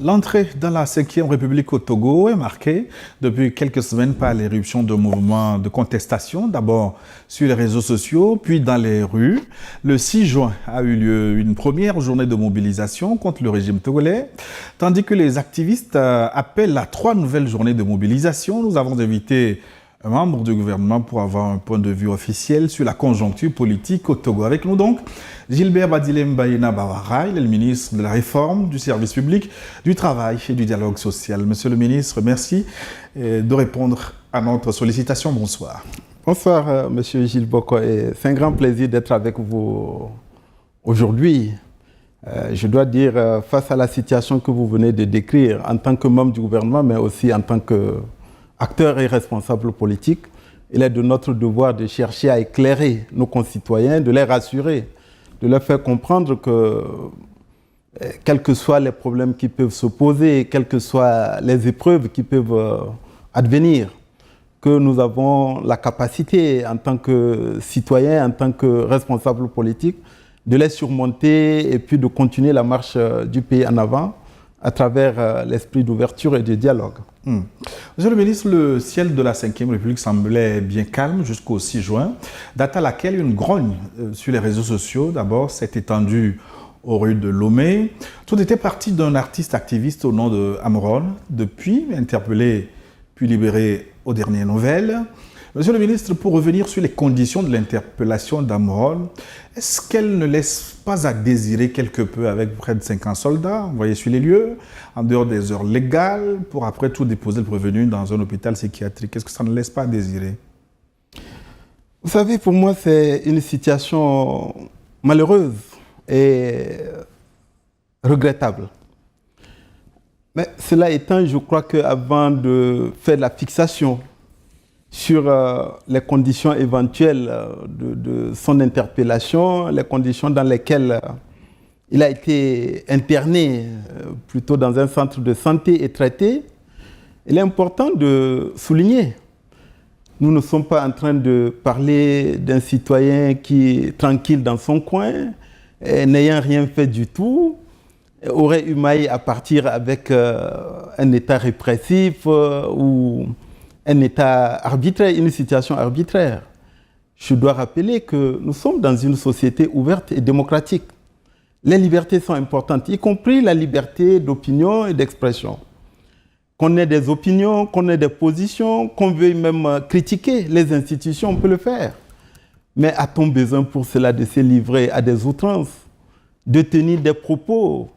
L'entrée dans la 5e République au Togo est marquée depuis quelques semaines par l'éruption de mouvements de contestation, d'abord sur les réseaux sociaux, puis dans les rues. Le 6 juin a eu lieu une première journée de mobilisation contre le régime togolais, tandis que les activistes appellent à 3 nouvelles journées de mobilisation. Nous avons invité un membre du gouvernement pour avoir un point de vue officiel sur la conjoncture politique au Togo. Avec nous donc, Gilbert Badilem Bayena Bawara, il est le ministre de la Réforme, du Service public, du Travail et du Dialogue social. Monsieur le ministre, merci de répondre à notre sollicitation. Bonsoir. Bonsoir, monsieur Gilles Boko. C'est un grand plaisir d'être avec vous aujourd'hui. Je dois dire, face à la situation que vous venez de décrire, en tant que membre du gouvernement, mais aussi en tant que acteurs et responsables politiques, il est de notre devoir de chercher à éclairer nos concitoyens, de les rassurer, de leur faire comprendre que, quels que soient les problèmes qui peuvent se poser, quelles que soient les épreuves qui peuvent advenir, que nous avons la capacité, en tant que citoyens, en tant que responsables politiques, de les surmonter et puis de continuer la marche du pays en avant à travers l'esprit d'ouverture et de dialogue. Monsieur le ministre, le ciel de la 5e République semblait bien calme jusqu'au 6 juin, date à laquelle une grogne sur les réseaux sociaux, d'abord, s'est étendue aux rues de Lomé. Tout était parti d'un artiste activiste au nom de Amron, depuis interpellé puis libéré aux dernières nouvelles. Monsieur le ministre, pour revenir sur les conditions de l'interpellation d'Amron, est-ce qu'elle ne laisse pas à désirer quelque peu avec près de 50 soldats envoyés sur les lieux, en dehors des heures légales, pour après tout déposer le prévenu dans un hôpital psychiatrique? Est-ce que ça ne laisse pas à désirer? Vous savez, pour moi, c'est une situation malheureuse et regrettable. Mais cela étant, je crois qu'avant de faire la fixation sur les conditions éventuelles de son interpellation, les conditions dans lesquelles il a été interné plutôt dans un centre de santé et traité, il est important de souligner. Nous ne sommes pas en train de parler d'un citoyen qui est tranquille dans son coin, n'ayant rien fait du tout, aurait eu maille à partir avec un état répressif ou un état arbitraire, une situation arbitraire. Je dois rappeler que nous sommes dans une société ouverte et démocratique. Les libertés sont importantes, y compris la liberté d'opinion et d'expression. Qu'on ait des opinions, qu'on ait des positions, qu'on veuille même critiquer les institutions, on peut le faire. Mais a-t-on besoin pour cela de se livrer à des outrances, de tenir des propos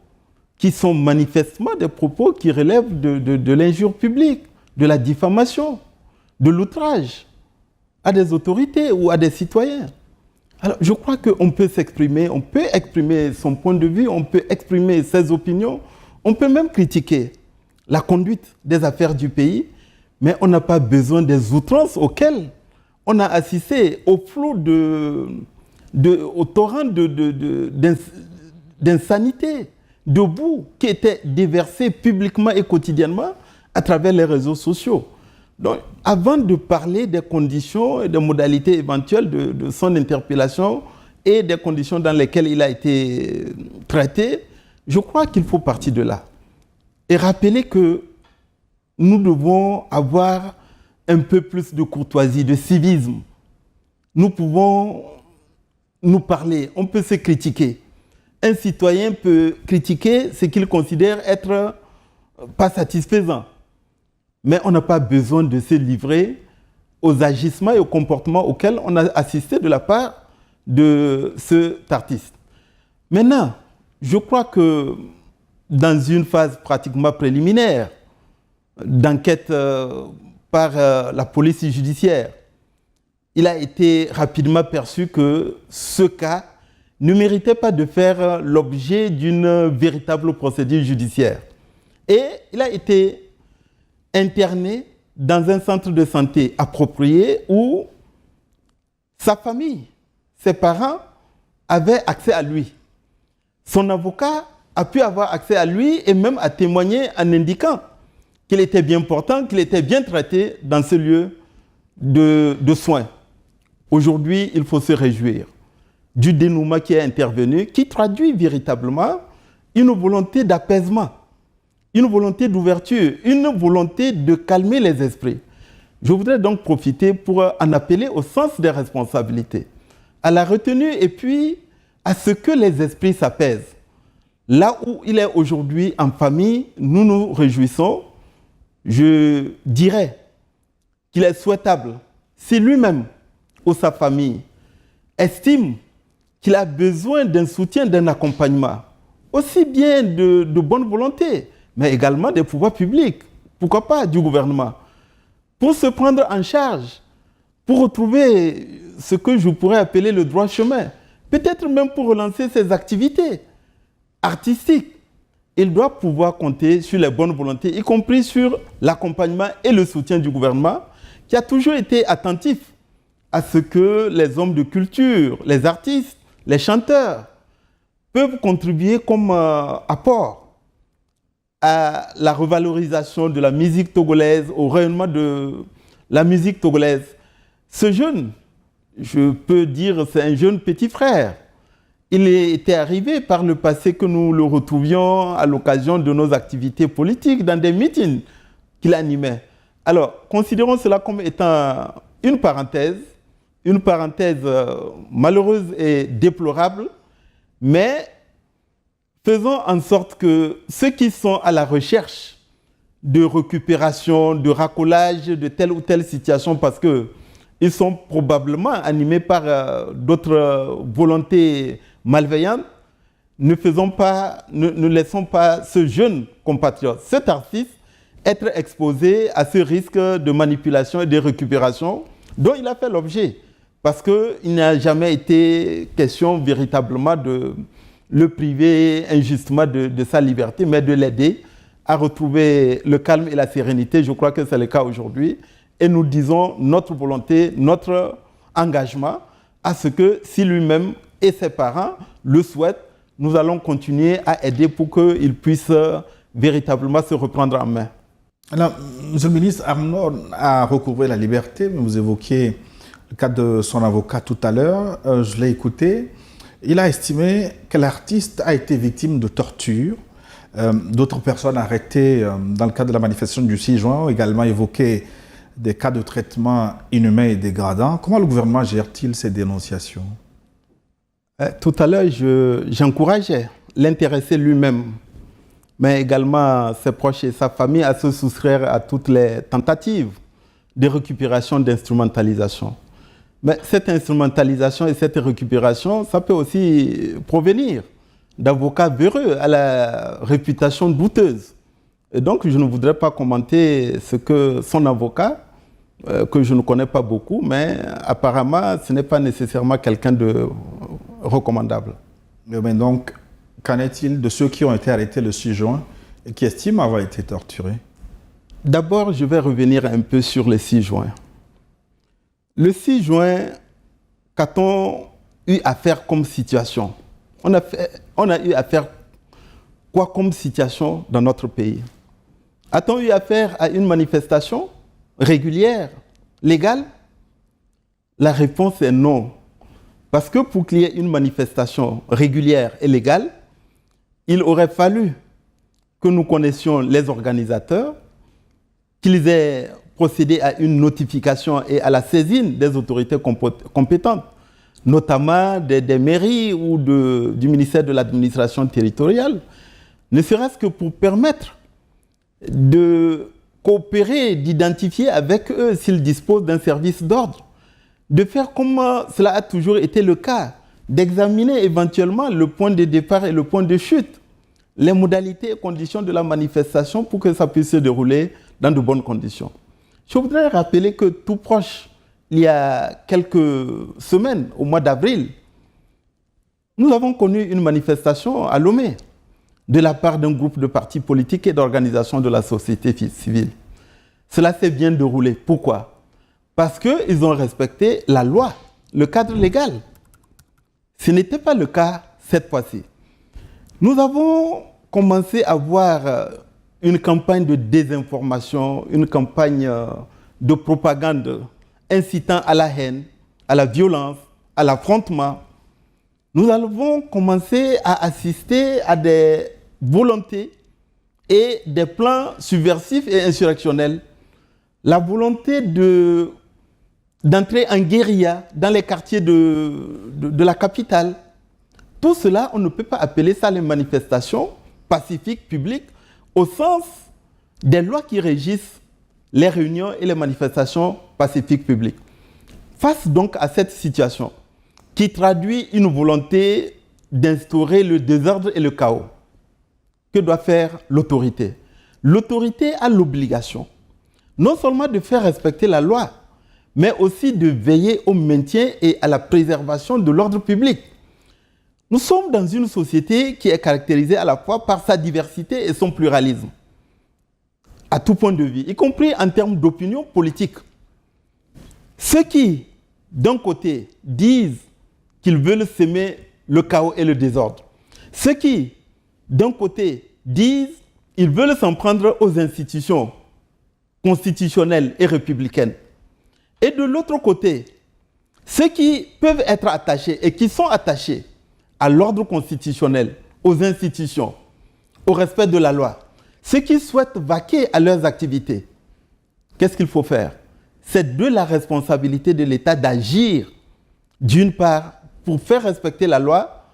qui sont manifestement des propos qui relèvent de l'injure publique, de la diffamation, de l'outrage à des autorités ou à des citoyens? Alors, je crois qu'on peut s'exprimer, on peut exprimer son point de vue, on peut exprimer ses opinions, on peut même critiquer la conduite des affaires du pays, mais on n'a pas besoin des outrances auxquelles on a assisté, au flot au torrent d'insanité, de boue qui était déversé publiquement et quotidiennement à travers les réseaux sociaux. Donc, avant de parler des conditions et des modalités éventuelles de son interpellation et des conditions dans lesquelles il a été traité, je crois qu'il faut partir de là. Et rappeler que nous devons avoir un peu plus de courtoisie, de civisme. Nous pouvons nous parler, on peut se critiquer. Un citoyen peut critiquer ce qu'il considère être pas satisfaisant. Mais on n'a pas besoin de se livrer aux agissements et aux comportements auxquels on a assisté de la part de cet artiste. Maintenant, je crois que dans une phase pratiquement préliminaire d'enquête par la police judiciaire, il a été rapidement perçu que ce cas ne méritait pas de faire l'objet d'une véritable procédure judiciaire. Et il a été interné dans un centre de santé approprié où sa famille, ses parents avaient accès à lui. Son avocat a pu avoir accès à lui et même à témoigner en indiquant qu'il était bien portant, qu'il était bien traité dans ce lieu de soins. Aujourd'hui, il faut se réjouir du dénouement qui est intervenu, qui traduit véritablement une volonté d'apaisement, une volonté d'ouverture, une volonté de calmer les esprits. Je voudrais donc profiter pour en appeler au sens des responsabilités, à la retenue et puis à ce que les esprits s'apaisent. Là où il est aujourd'hui en famille, nous nous réjouissons. Je dirais qu'il est souhaitable, si lui-même ou sa famille estime qu'il a besoin d'un soutien, d'un accompagnement, aussi bien de bonne volonté, mais également des pouvoirs publics, pourquoi pas du gouvernement, pour se prendre en charge, pour retrouver ce que je pourrais appeler le droit chemin, peut-être même pour relancer ses activités artistiques. Il doit pouvoir compter sur les bonnes volontés, y compris sur l'accompagnement et le soutien du gouvernement, qui a toujours été attentif à ce que les hommes de culture, les artistes, les chanteurs peuvent contribuer comme apport à la revalorisation de la musique togolaise, au rayonnement de la musique togolaise. Ce jeune, je peux dire, c'est un jeune petit frère. Il était arrivé par le passé que nous le retrouvions à l'occasion de nos activités politiques dans des meetings qu'il animait. Alors, considérons cela comme étant une parenthèse malheureuse et déplorable, mais faisons en sorte que ceux qui sont à la recherche de récupération, de racolage de telle ou telle situation, parce qu'ils sont probablement animés par d'autres volontés malveillantes, ne laissons pas ce jeune compatriote, cet artiste, être exposé à ce risque de manipulation et de récupération dont il a fait l'objet. Parce qu'il n'a jamais été question véritablement de le priver injustement de sa liberté, mais de l'aider à retrouver le calme et la sérénité. Je crois que c'est le cas aujourd'hui. Et nous disons notre volonté, notre engagement à ce que si lui-même et ses parents le souhaitent, nous allons continuer à aider pour qu'il puisse véritablement se reprendre en main. Alors, Monsieur le ministre, Arnaud a recouvré la liberté, mais vous évoquiez le cas de son avocat tout à l'heure. Je l'ai écouté. Il a estimé que l'artiste a été victime de torture. D'autres personnes arrêtées dans le cadre de la manifestation du 6 juin ont également évoqué des cas de traitement inhumain et dégradant. Comment le gouvernement gère-t-il ces dénonciations? Tout à l'heure, j'encourageais l'intéressé lui-même, mais également ses proches et sa famille à se soustraire à toutes les tentatives de récupération, d'instrumentalisation. Mais cette instrumentalisation et cette récupération, ça peut aussi provenir d'avocats véreux à la réputation douteuse. Et donc, je ne voudrais pas commenter ce que son avocat, que je ne connais pas beaucoup, mais apparemment, ce n'est pas nécessairement quelqu'un de recommandable. Mais donc, qu'en est-il de ceux qui ont été arrêtés le 6 juin et qui estiment avoir été torturés? D'abord, je vais revenir un peu sur le 6 juin. Le 6 juin, qu'a-t-on eu à faire comme situation? On a eu à faire quoi comme situation dans notre pays? A-t-on eu affaire à une manifestation régulière, légale? La réponse est non. Parce que pour qu'il y ait une manifestation régulière et légale, il aurait fallu que nous connaissions les organisateurs, qu'ils aient procédé à une notification et à la saisine des autorités compétentes, notamment des mairies ou du ministère de l'administration territoriale, ne serait-ce que pour permettre de coopérer, d'identifier avec eux s'ils disposent d'un service d'ordre, de faire comme cela a toujours été le cas, d'examiner éventuellement le point de départ et le point de chute, les modalités et conditions de la manifestation pour que ça puisse se dérouler dans de bonnes conditions. Je voudrais rappeler que tout proche, il y a quelques semaines, au mois d'avril, nous avons connu une manifestation à Lomé de la part d'un groupe de partis politiques et d'organisations de la société civile. Cela s'est bien déroulé. Pourquoi? Parce qu'ils ont respecté la loi, le cadre légal. Ce n'était pas le cas cette fois-ci. Nous avons commencé à voir une campagne de désinformation, une campagne de propagande incitant à la haine, à la violence, à l'affrontement. Nous avons commencé à assister à des volontés et des plans subversifs et insurrectionnels, la volonté d'entrer en guérilla dans les quartiers de la capitale. Tout cela, on ne peut pas appeler ça les manifestations pacifiques publiques au sens des lois qui régissent les réunions et les manifestations pacifiques publiques. Face donc à cette situation qui traduit une volonté d'instaurer le désordre et le chaos, que doit faire l'autorité? L'autorité a l'obligation non seulement de faire respecter la loi, mais aussi de veiller au maintien et à la préservation de l'ordre public. Nous sommes dans une société qui est caractérisée à la fois par sa diversité et son pluralisme, à tout point de vue, y compris en termes d'opinion politique. Ceux qui, d'un côté, disent qu'ils veulent semer le chaos et le désordre, ceux qui, d'un côté, disent qu'ils veulent s'en prendre aux institutions constitutionnelles et républicaines, et de l'autre côté, ceux qui peuvent être attachés et qui sont attachés à l'ordre constitutionnel, aux institutions, au respect de la loi, ceux qui souhaitent vaquer à leurs activités, qu'est-ce qu'il faut faire? C'est de la responsabilité de l'État d'agir, d'une part, pour faire respecter la loi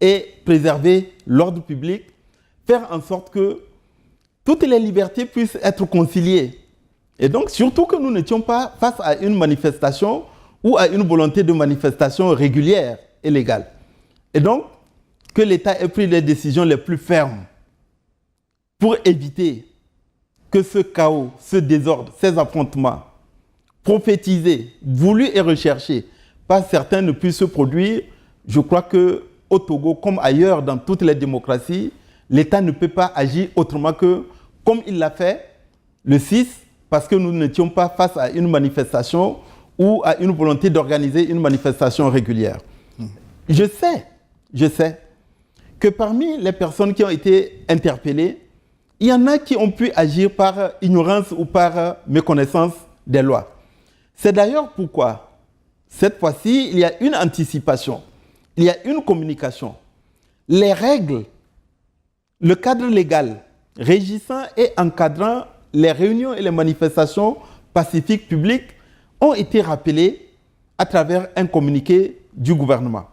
et préserver l'ordre public, faire en sorte que toutes les libertés puissent être conciliées. Et donc, surtout que nous n'étions pas face à une manifestation ou à une volonté de manifestation régulière et légale. Et donc, que l'État ait pris les décisions les plus fermes pour éviter que ce chaos, ce désordre, ces affrontements prophétisés, voulus et recherchés par certains ne puissent se produire. Je crois qu'au Togo, comme ailleurs dans toutes les démocraties, l'État ne peut pas agir autrement que comme il l'a fait le 6, parce que nous n'étions pas face à une manifestation ou à une volonté d'organiser une manifestation régulière. Je sais que parmi les personnes qui ont été interpellées, il y en a qui ont pu agir par ignorance ou par méconnaissance des lois. C'est d'ailleurs pourquoi, cette fois-ci, il y a une anticipation, il y a une communication. Les règles, le cadre légal régissant et encadrant les réunions et les manifestations pacifiques publiques ont été rappelés à travers un communiqué du gouvernement.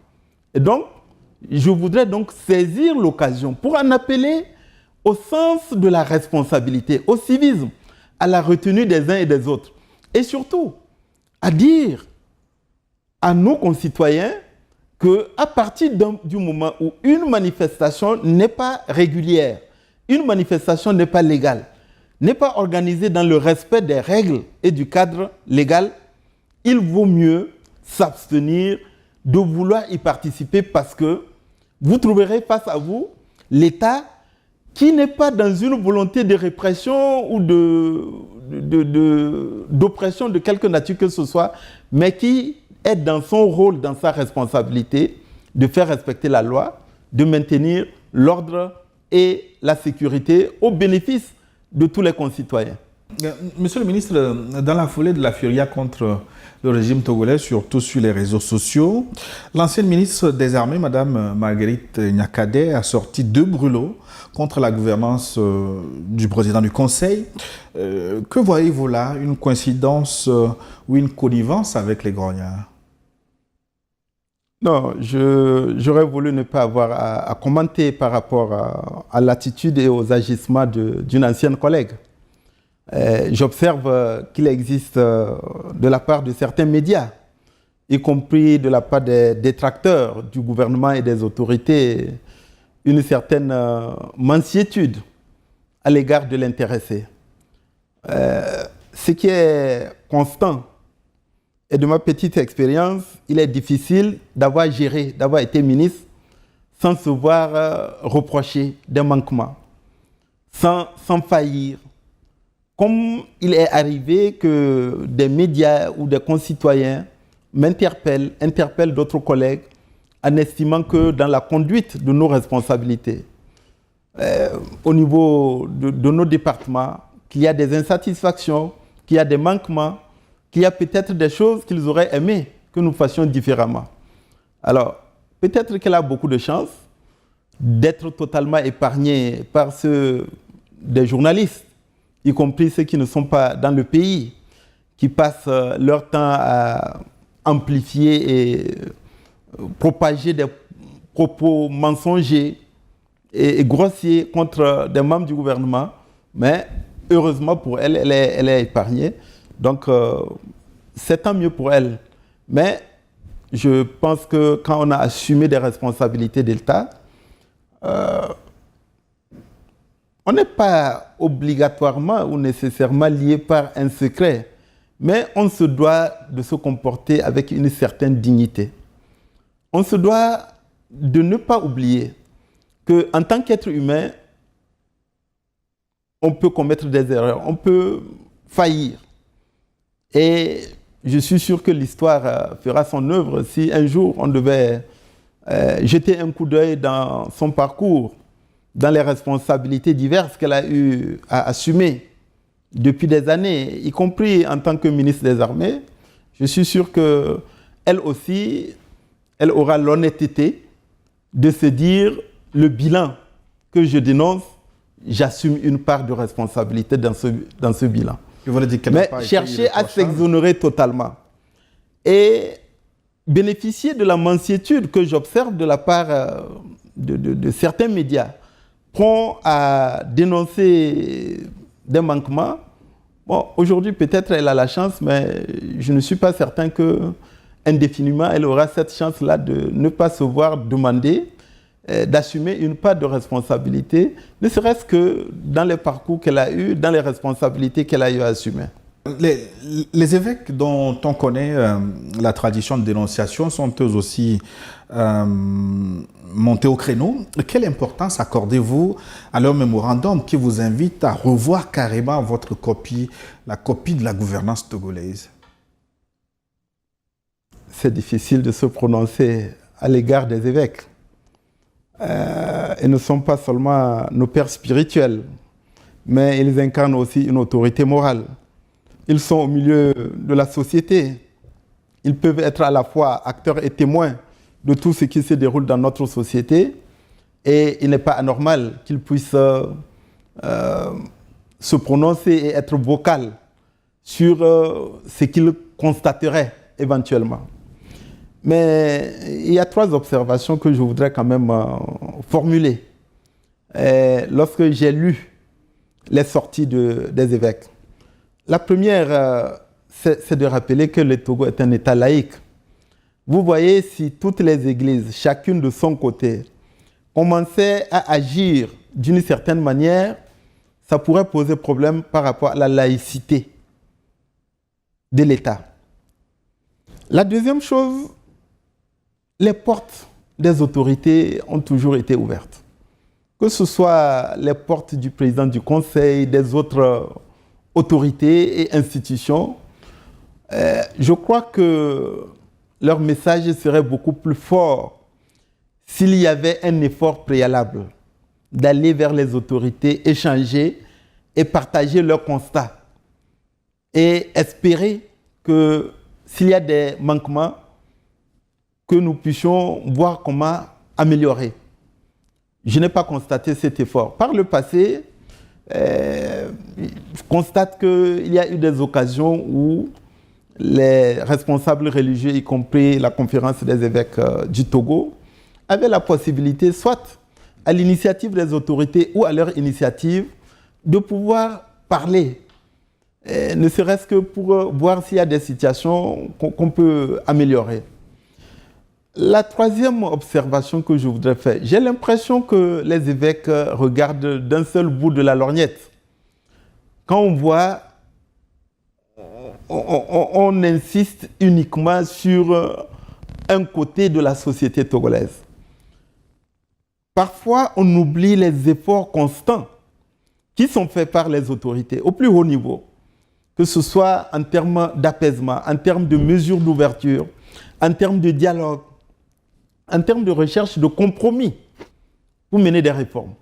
Et donc, je voudrais donc saisir l'occasion pour en appeler au sens de la responsabilité, au civisme, à la retenue des uns et des autres. Et surtout, à dire à nos concitoyens qu'à partir du moment où une manifestation n'est pas régulière, une manifestation n'est pas légale, n'est pas organisée dans le respect des règles et du cadre légal, il vaut mieux s'abstenir de vouloir y participer parce que vous trouverez face à vous l'État qui n'est pas dans une volonté de répression ou d'oppression de quelque nature que ce soit, mais qui est dans son rôle, dans sa responsabilité de faire respecter la loi, de maintenir l'ordre et la sécurité au bénéfice de tous les concitoyens. Monsieur le ministre, dans la foulée de la furia contre le régime togolais, surtout sur les réseaux sociaux, l'ancienne ministre des Armées, Mme Marguerite Nyakadé, a sorti 2 brûlots contre la gouvernance du président du Conseil. Que voyez-vous là? Une coïncidence ou une connivence avec les grognards? Non, j'aurais voulu ne pas avoir à commenter par rapport à l'attitude et aux agissements d'une ancienne collègue. J'observe qu'il existe de la part de certains médias, y compris de la part des détracteurs du gouvernement et des autorités, une certaine mansuétude à l'égard de l'intéressé. Ce qui est constant, et de ma petite expérience, il est difficile d'avoir géré, d'avoir été ministre sans se voir reprocher des manquements, sans faillir. Comme il est arrivé que des médias ou des concitoyens interpellent d'autres collègues en estimant que dans la conduite de nos responsabilités, au niveau de nos départements, qu'il y a des insatisfactions, qu'il y a des manquements, qu'il y a peut-être des choses qu'ils auraient aimé que nous fassions différemment. Alors, peut-être qu'elle a beaucoup de chance d'être totalement épargnée par ce des journalistes, y compris ceux qui ne sont pas dans le pays, qui passent leur temps à amplifier et propager des propos mensongers et grossiers contre des membres du gouvernement. Mais heureusement pour elle, elle est épargnée. Donc, c'est tant mieux pour elle. Mais je pense que quand on a assumé des responsabilités d'État, on n'est pas obligatoirement ou nécessairement lié par un secret, mais on se doit de se comporter avec une certaine dignité. On se doit de ne pas oublier qu'en tant qu'être humain, on peut commettre des erreurs, on peut faillir. Et je suis sûr que l'histoire fera son œuvre si un jour on devait jeter un coup d'œil dans son parcours, dans les responsabilités diverses qu'elle a eu à assumer depuis des années, y compris en tant que ministre des Armées. Je suis sûr qu'elle aussi, elle aura l'honnêteté de se dire le bilan que je dénonce, j'assume une part de responsabilité dans ce bilan. Mais chercher à s'exonérer totalement et bénéficier de la mansuétude que j'observe de la part de certains médias prompts à dénoncer des manquements. Bon, aujourd'hui, peut-être elle a la chance, mais je ne suis pas certain qu'indéfiniment, elle aura cette chance-là de ne pas se voir demander d'assumer une part de responsabilité, ne serait-ce que dans les parcours qu'elle a eus, dans les responsabilités qu'elle a eu à assumer. Les évêques dont on connaît la tradition de dénonciation sont eux aussi montés au créneau. Quelle importance accordez-vous à leur mémorandum qui vous invite à revoir carrément votre copie, la copie de la gouvernance togolaise? C'est difficile de se prononcer à l'égard des évêques. Ils ne sont pas seulement nos pères spirituels, mais ils incarnent aussi une autorité morale. Ils sont au milieu de la société. Ils peuvent être à la fois acteurs et témoins de tout ce qui se déroule dans notre société. Et il n'est pas anormal qu'ils puissent se prononcer et être vocal sur ce qu'ils constateraient éventuellement. Mais il y a 3 observations que je voudrais quand même formuler. Lorsque j'ai lu les sorties des évêques, la première, c'est de rappeler que le Togo est un État laïque. Vous voyez, si toutes les églises, chacune de son côté, commençaient à agir d'une certaine manière, ça pourrait poser problème par rapport à la laïcité de l'État. La deuxième chose, les portes des autorités ont toujours été ouvertes. Que ce soit les portes du président du Conseil, des autres autorités et institutions, je crois que leur message serait beaucoup plus fort s'il y avait un effort préalable d'aller vers les autorités, échanger et partager leurs constats et espérer que s'il y a des manquements, que nous puissions voir comment améliorer. Je n'ai pas constaté cet effort. Par le passé, je constate qu'il y a eu des occasions où les responsables religieux, y compris la conférence des évêques du Togo, avaient la possibilité, soit à l'initiative des autorités ou à leur initiative, de pouvoir parler, ne serait-ce que pour voir s'il y a des situations qu'on peut améliorer. La troisième observation que je voudrais faire, j'ai l'impression que les évêques regardent d'un seul bout de la lorgnette. Quand on voit, on insiste uniquement sur un côté de la société togolaise. Parfois, on oublie les efforts constants qui sont faits par les autorités au plus haut niveau, que ce soit en termes d'apaisement, en termes de mesures d'ouverture, en termes de dialogue, en termes de recherche de compromis pour mener des réformes.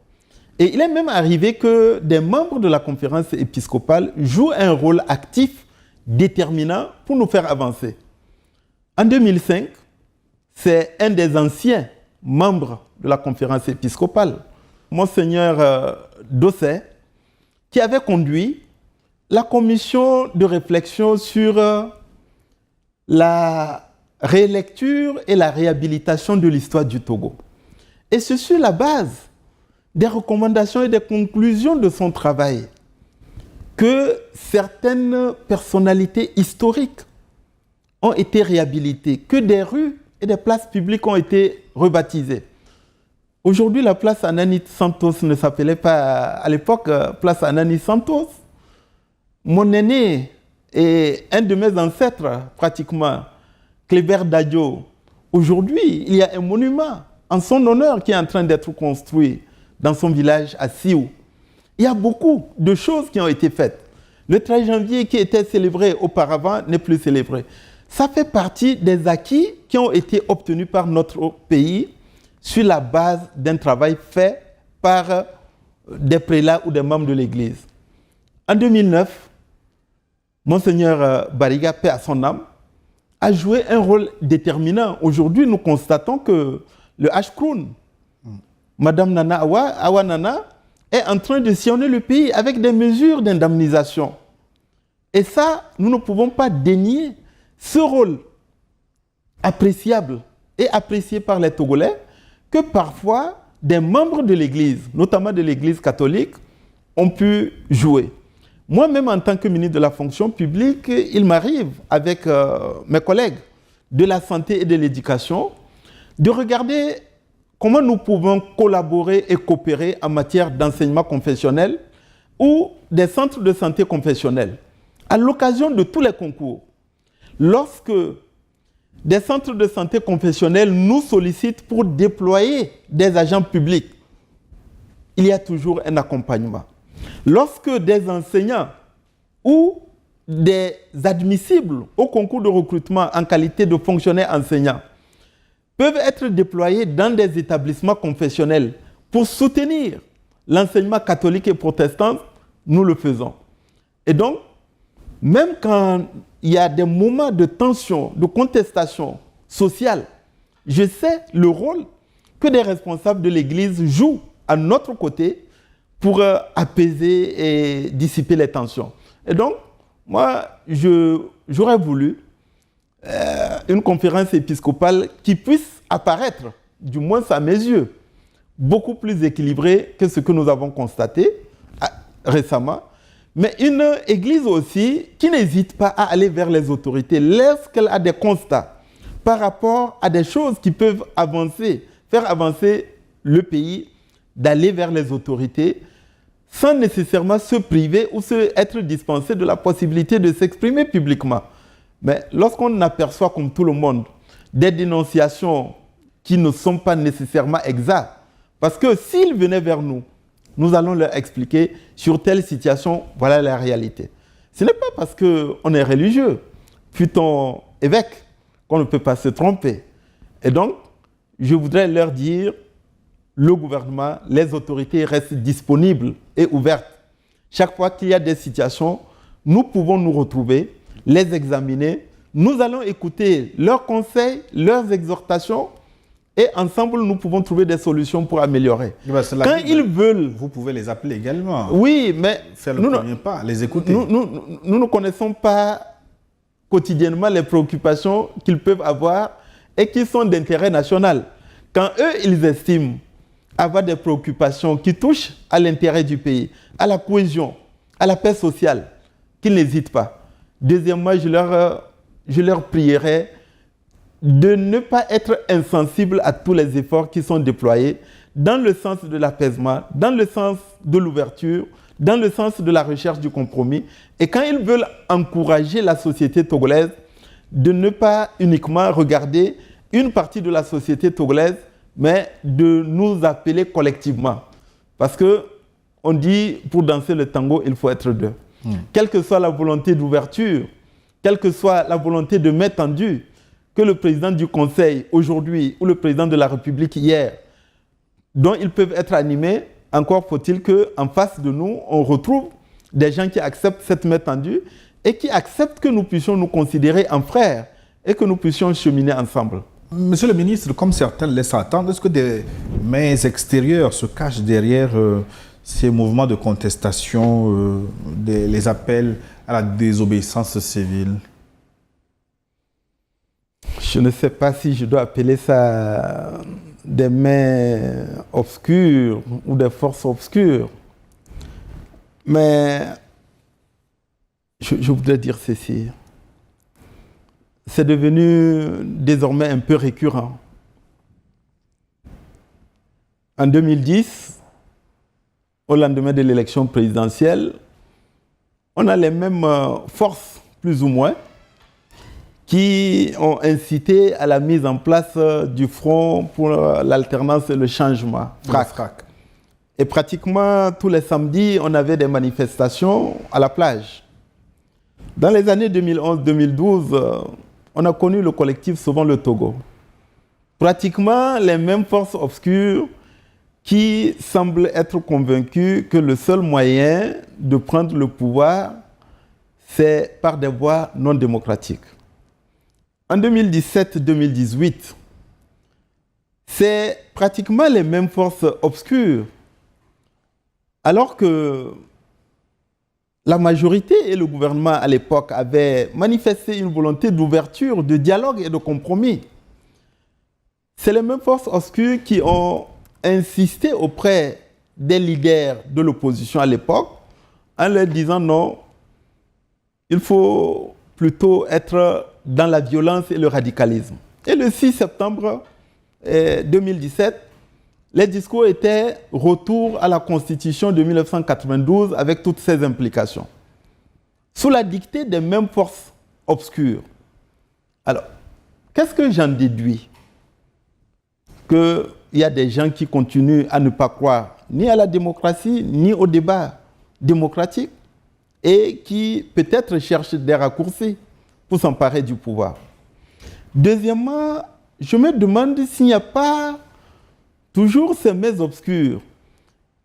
Et il est même arrivé que des membres de la conférence épiscopale jouent un rôle actif, déterminant pour nous faire avancer. En 2005, c'est un des anciens membres de la conférence épiscopale, Monseigneur Dossé, qui avait conduit la commission de réflexion sur la rélecture et la réhabilitation de l'histoire du Togo. Et c'est sur la base des recommandations et des conclusions de son travail que certaines personnalités historiques ont été réhabilitées, que des rues et des places publiques ont été rebaptisées. Aujourd'hui, la place Anani Santos ne s'appelait pas, à l'époque, place Anani Santos. Mon aîné et un de mes ancêtres, pratiquement, Kléber Dadjo, aujourd'hui, il y a un monument en son honneur qui est en train d'être construit dans son village à Siou. Il y a beaucoup de choses qui ont été faites. Le 13 janvier qui était célébré auparavant n'est plus célébré. Ça fait partie des acquis qui ont été obtenus par notre pays sur la base d'un travail fait par des prélats ou des membres de l'Église. En 2009, Monseigneur Bariga, paix à son âme, a joué un rôle déterminant. Aujourd'hui, nous constatons que le Hkroun, Madame Nana Awa Nana, est en train de sillonner le pays avec des mesures d'indemnisation. Et ça, nous ne pouvons pas dénier ce rôle appréciable et apprécié par les Togolais que parfois des membres de l'Église, notamment de l'Église catholique, ont pu jouer. Moi-même, en tant que ministre de la fonction publique, il m'arrive, avec mes collègues de la santé et de l'éducation, de regarder comment nous pouvons collaborer et coopérer en matière d'enseignement confessionnel ou des centres de santé confessionnels. À l'occasion de tous les concours, lorsque des centres de santé confessionnels nous sollicitent pour déployer des agents publics, il y a toujours un accompagnement. Lorsque des enseignants ou des admissibles au concours de recrutement en qualité de fonctionnaires enseignants peuvent être déployés dans des établissements confessionnels pour soutenir l'enseignement catholique et protestant, nous le faisons. Et donc, même quand il y a des moments de tension, de contestation sociale, je sais le rôle que des responsables de l'Église jouent à notre côté pour apaiser et dissiper les tensions. Et donc, moi, j'aurais voulu une conférence épiscopale qui puisse apparaître, du moins à mes yeux, beaucoup plus équilibrée que ce que nous avons constaté récemment, mais une église aussi qui n'hésite pas à aller vers les autorités lorsqu'elle a des constats par rapport à des choses qui peuvent avancer, faire avancer le pays, d'aller vers les autorités sans nécessairement se priver ou être dispensé de la possibilité de s'exprimer publiquement. Mais lorsqu'on aperçoit comme tout le monde des dénonciations qui ne sont pas nécessairement exactes, parce que s'ils venaient vers nous, nous allons leur expliquer sur telle situation, voilà la réalité. Ce n'est pas parce qu'on est religieux, fût-on évêque, qu'on ne peut pas se tromper. Et donc, je voudrais leur dire, le gouvernement, les autorités restent disponibles et ouvertes. Chaque fois qu'il y a des situations, nous pouvons nous retrouver, les examiner. Nous allons écouter leurs conseils, leurs exhortations, et ensemble, nous pouvons trouver des solutions pour améliorer. Quand ils veulent... Vous pouvez les appeler également. Oui, mais... Faire le premier pas, les écouter. Nous ne connaissons pas quotidiennement les préoccupations qu'ils peuvent avoir et qui sont d'intérêt national. Quand eux, ils estiment avoir des préoccupations qui touchent à l'intérêt du pays, à la cohésion, à la paix sociale, qu'ils n'hésitent pas. Deuxièmement, je leur prierai de ne pas être insensible à tous les efforts qui sont déployés dans le sens de l'apaisement, dans le sens de l'ouverture, dans le sens de la recherche du compromis. Et quand ils veulent encourager la société togolaise, de ne pas uniquement regarder une partie de la société togolaise, mais de nous appeler collectivement. Parce qu'on dit, pour danser le tango, il faut être deux. Quelle que soit la volonté d'ouverture, quelle que soit la volonté de main tendue, que le président du Conseil aujourd'hui ou le président de la République hier, dont ils peuvent être animés, encore faut-il qu'en face de nous, on retrouve des gens qui acceptent cette main tendue et qui acceptent que nous puissions nous considérer en frères et que nous puissions cheminer ensemble. Monsieur le ministre, comme certains laissent attendre, est-ce que des mains extérieures se cachent derrière ces mouvements de contestation, les appels à la désobéissance civile? Je ne sais pas si je dois appeler ça des mains obscures ou des forces obscures. Mais je voudrais dire ceci. C'est devenu désormais un peu récurrent. En 2010, au lendemain de l'élection présidentielle, on a les mêmes forces, plus ou moins, qui ont incité à la mise en place du Front pour l'alternance et le changement, FRAC. Et pratiquement tous les samedis, on avait des manifestations à la plage. Dans les années 2011-2012, on a connu le collectif Sauvons le Togo. Pratiquement les mêmes forces obscures qui semblent être convaincues que le seul moyen de prendre le pouvoir, c'est par des voies non démocratiques. En 2017-2018, c'est pratiquement les mêmes forces obscures, alors que la majorité et le gouvernement à l'époque avaient manifesté une volonté d'ouverture, de dialogue et de compromis. C'est les mêmes forces obscures qui ont insisté auprès des leaders de l'opposition à l'époque en leur disant non, il faut plutôt être dans la violence et le radicalisme. Et le 6 septembre 2017, les discours étaient retour à la Constitution de 1992 avec toutes ses implications, sous la dictée des mêmes forces obscures. Alors, qu'est-ce que j'en déduis? Qu'il y a des gens qui continuent à ne pas croire ni à la démocratie, ni au débat démocratique, et qui peut-être cherchent des raccourcis pour s'emparer du pouvoir. Deuxièmement, je me demande s'il n'y a pas toujours ces mains obscures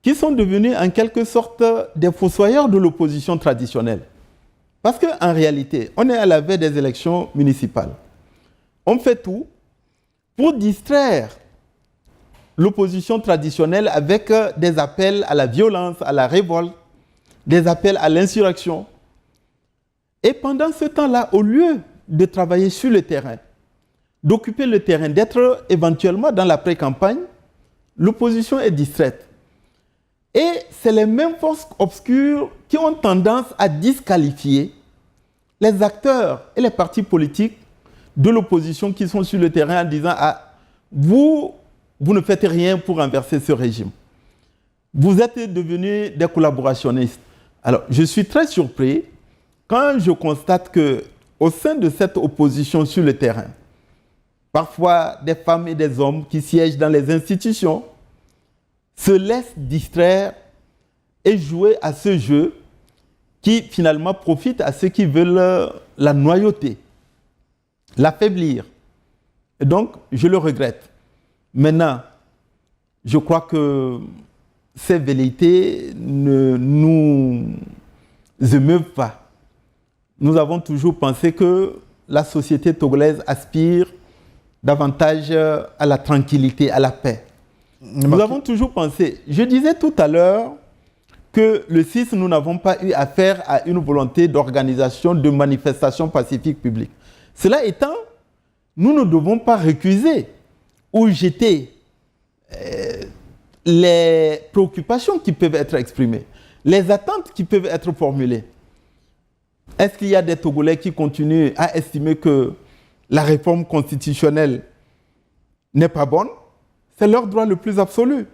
qui sont devenus en quelque sorte des fossoyeurs de l'opposition traditionnelle. Parce qu'en réalité, on est à la veille des élections municipales. On fait tout pour distraire l'opposition traditionnelle avec des appels à la violence, à la révolte, des appels à l'insurrection. Et pendant ce temps-là, au lieu de travailler sur le terrain, d'occuper le terrain, d'être éventuellement dans la pré-campagne, l'opposition est distraite. Et c'est les mêmes forces obscures qui ont tendance à disqualifier les acteurs et les partis politiques de l'opposition qui sont sur le terrain en disant « Ah, vous ne faites rien pour renverser ce régime. Vous êtes devenus des collaborationnistes. » Alors, je suis très surpris quand je constate qu'au sein de cette opposition sur le terrain, parfois des femmes et des hommes qui siègent dans les institutions se laissent distraire et jouer à ce jeu qui finalement profite à ceux qui veulent la noyauter, l'affaiblir. Et donc, je le regrette. Maintenant, je crois que ces velléités ne nous émeuvent pas. Nous avons toujours pensé que la société togolaise aspire davantage à la tranquillité, à la paix. Nous avons toujours pensé, je disais tout à l'heure que le 6, nous n'avons pas eu affaire à une volonté d'organisation de manifestations pacifiques publiques. Cela étant, nous ne devons pas récuser ou jeter les préoccupations qui peuvent être exprimées, les attentes qui peuvent être formulées. Est-ce qu'il y a des Togolais qui continuent à estimer que la réforme constitutionnelle n'est pas bonne? C'est leur droit le plus absolu.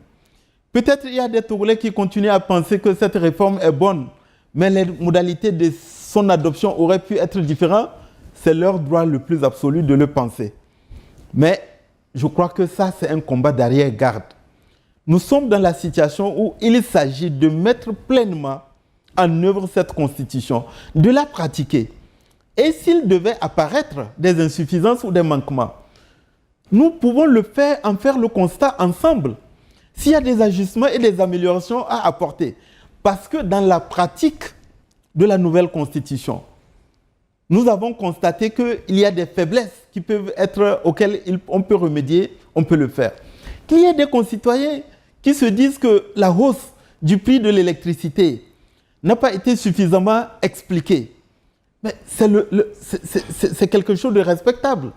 Peut-être il y a des Togolais qui continuent à penser que cette réforme est bonne, mais les modalités de son adoption auraient pu être différentes. C'est leur droit le plus absolu de le penser. Mais je crois que ça, c'est un combat d'arrière-garde. Nous sommes dans la situation où il s'agit de mettre pleinement en œuvre cette constitution, de la pratiquer. Et s'il devait apparaître des insuffisances ou des manquements, nous pouvons en faire le constat ensemble. S'il y a des ajustements et des améliorations à apporter. Parce que dans la pratique de la nouvelle constitution, nous avons constaté qu'il y a des faiblesses qui peuvent être, auxquelles on peut remédier, on peut le faire. Qu'il y ait des concitoyens qui se disent que la hausse du prix de l'électricité n'a pas été suffisamment expliquée. Mais c'est quelque chose de respectable.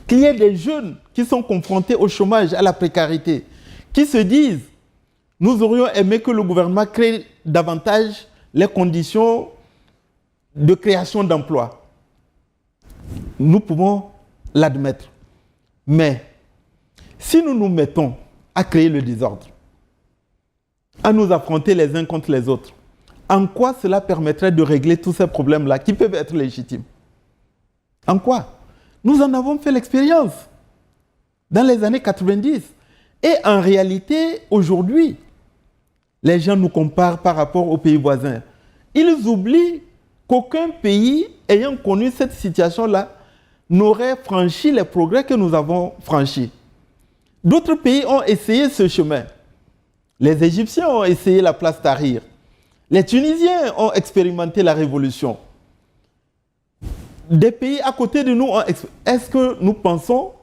Qu'il y ait des jeunes qui sont confrontés au chômage, à la précarité, qui se disent « Nous aurions aimé que le gouvernement crée davantage les conditions de création d'emplois. » Nous pouvons l'admettre. Mais si nous nous mettons à créer le désordre, à nous affronter les uns contre les autres, en quoi cela permettrait de régler tous ces problèmes-là qui peuvent être légitimes? En quoi? Nous en avons fait l'expérience dans les années 90. Et en réalité, aujourd'hui, les gens nous comparent par rapport aux pays voisins. Ils oublient qu'aucun pays ayant connu cette situation-là n'aurait franchi les progrès que nous avons franchis. D'autres pays ont essayé ce chemin. Les Égyptiens ont essayé la place Tahrir. Les Tunisiens ont expérimenté la révolution. Des pays à côté de nous ont Est-ce que nous pensons